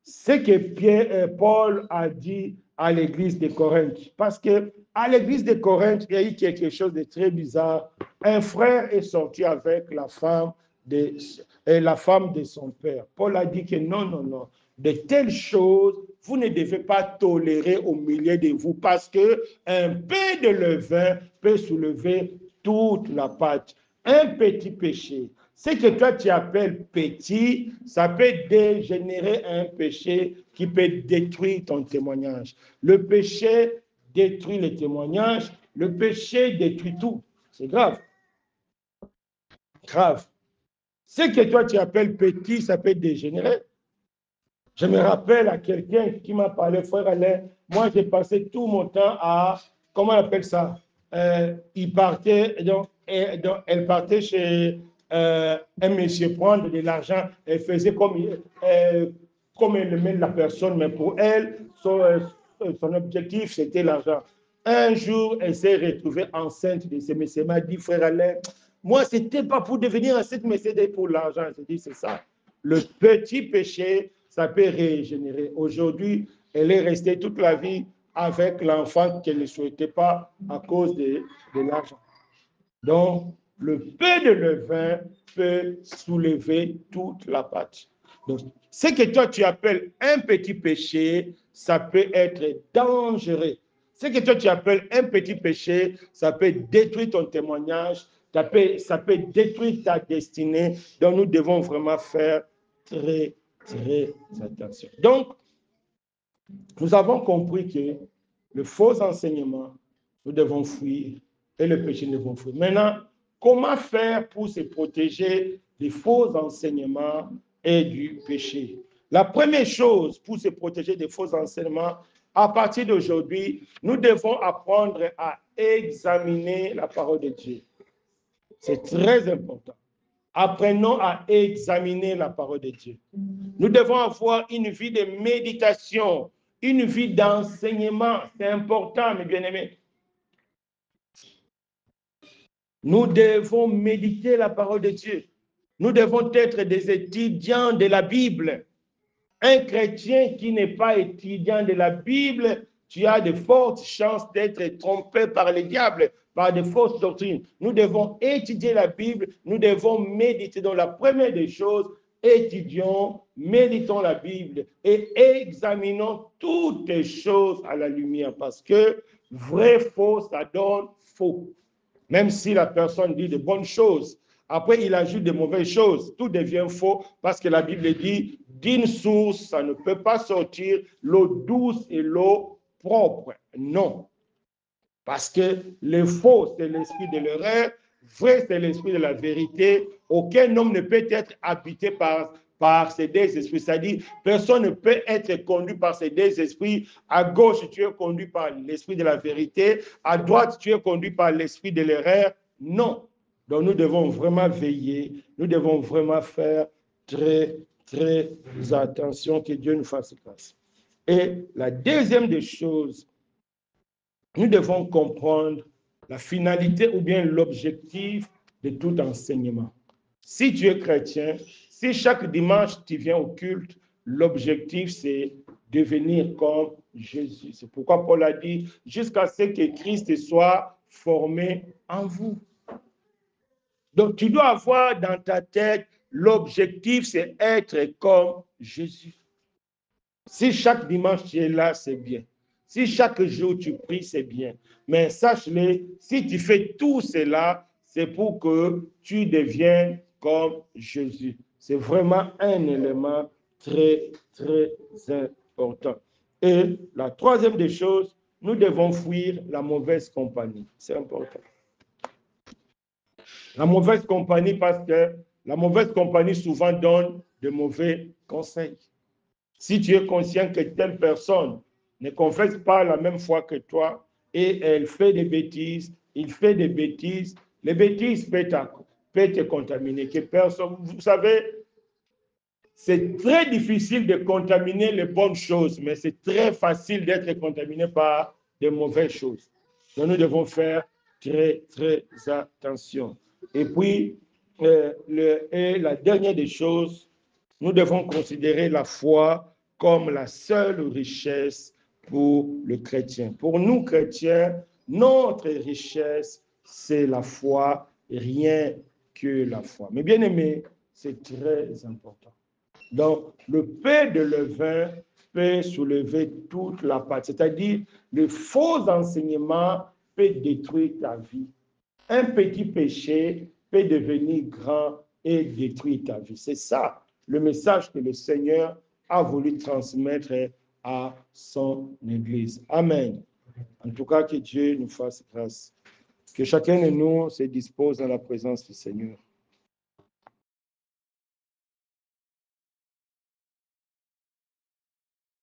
Ce que Paul a dit à l'église de Corinthe. Parce qu'à l'église de Corinthe, il y a eu quelque chose de très bizarre. Un frère est sorti avec la femme de son père. Paul a dit que non. De telles choses, vous ne devez pas tolérer au milieu de vous parce qu'un peu de levain peut soulever toute la pâte. Un petit péché. Ce que toi tu appelles petit, ça peut dégénérer un péché qui peut détruire ton témoignage. Le péché détruit le témoignage, le péché détruit tout. C'est grave. Grave. Ce que toi tu appelles petit, ça peut dégénérer. Je me rappelle à quelqu'un qui m'a parlé, frère Alain, moi j'ai passé tout mon temps à, comment on appelle ça? Il partait, elle partait chez un monsieur prendre de l'argent, elle faisait comme elle aimait la personne, mais pour elle, son objectif c'était l'argent. Un jour, elle s'est retrouvée enceinte de ce monsieur, m'a dit, frère Alain, moi c'était pas pour devenir enceinte, mais c'était pour l'argent. Je dis, c'est ça. Le petit péché, ça peut régénérer. Aujourd'hui, elle est restée toute la vie avec l'enfant qu'elle ne souhaitait pas à cause de l'argent. Donc, le peu de levain peut soulever toute la pâte. Donc, ce que toi tu appelles un petit péché, ça peut être dangereux. Ce que toi tu appelles un petit péché, ça peut détruire ton témoignage, ça peut détruire ta destinée. Donc, nous devons vraiment faire très, très attention. Donc, nous avons compris que le faux enseignement, nous devons fuir et le péché, nous devons fuir. Maintenant, comment faire pour se protéger des faux enseignements et du péché? La première chose pour se protéger des faux enseignements, à partir d'aujourd'hui, nous devons apprendre à examiner la parole de Dieu. C'est très important. Apprenons à examiner la parole de Dieu. Nous devons avoir une vie de méditation, une vie d'enseignement. C'est important, mes bien-aimés. Nous devons méditer la parole de Dieu. Nous devons être des étudiants de la Bible. Un chrétien qui n'est pas étudiant de la Bible, tu as de fortes chances d'être trompé par le diable, par de fausses doctrines. Nous devons étudier la Bible, nous devons méditer. Donc la première des choses, étudions, méditons la Bible et examinons toutes les choses à la lumière parce que vrai, faux, ça donne faux. Même si la personne dit de bonnes choses, après il ajoute de mauvaises choses, tout devient faux parce que la Bible dit d'une source, ça ne peut pas sortir l'eau douce et l'eau propre. Non. Parce que le faux, c'est l'esprit de l'erreur, vrai, c'est l'esprit de la vérité. Aucun homme ne peut être habité par ces deux esprits. C'est-à-dire, personne ne peut être conduit par ces deux esprits. À gauche, tu es conduit par l'esprit de la vérité. À droite, tu es conduit par l'esprit de l'erreur. Non. Donc, nous devons vraiment veiller. Nous devons vraiment faire très, très attention que Dieu nous fasse grâce. Et la deuxième des choses, nous devons comprendre la finalité ou bien l'objectif de tout enseignement. Si tu es chrétien, si chaque dimanche tu viens au culte, l'objectif c'est devenir comme Jésus. C'est pourquoi Paul a dit, jusqu'à ce que Christ soit formé en vous. Donc tu dois avoir dans ta tête, l'objectif c'est être comme Jésus. Si chaque dimanche tu es là, c'est bien. Si chaque jour tu pries, c'est bien. Mais sache-le, si tu fais tout cela, c'est pour que tu deviennes comme Jésus. C'est vraiment un élément très, très important. Et la troisième des choses, nous devons fuir la mauvaise compagnie. C'est important. La mauvaise compagnie parce que la mauvaise compagnie souvent donne de mauvais conseils. Si tu es conscient que telle personne ne confesse pas la même foi que toi et elle fait des bêtises, il fait des bêtises, les bêtises peuvent te contaminer. Que personne, vous savez, c'est très difficile de contaminer les bonnes choses, mais c'est très facile d'être contaminé par de mauvaises choses. Donc nous devons faire très, très attention. Et puis, la dernière des choses, nous devons considérer la foi comme la seule richesse pour le chrétien. Pour nous, chrétiens, notre richesse, c'est la foi, rien que la foi. Mais bien aimé, c'est très important. Donc, le peu de levain peut soulever toute la pâte. C'est-à-dire, le faux enseignement peut détruire ta vie. Un petit péché peut devenir grand et détruire ta vie. C'est ça le message que le Seigneur a voulu transmettre à son Église. Amen. En tout cas, que Dieu nous fasse grâce. Que chacun de nous se dispose dans la présence du Seigneur.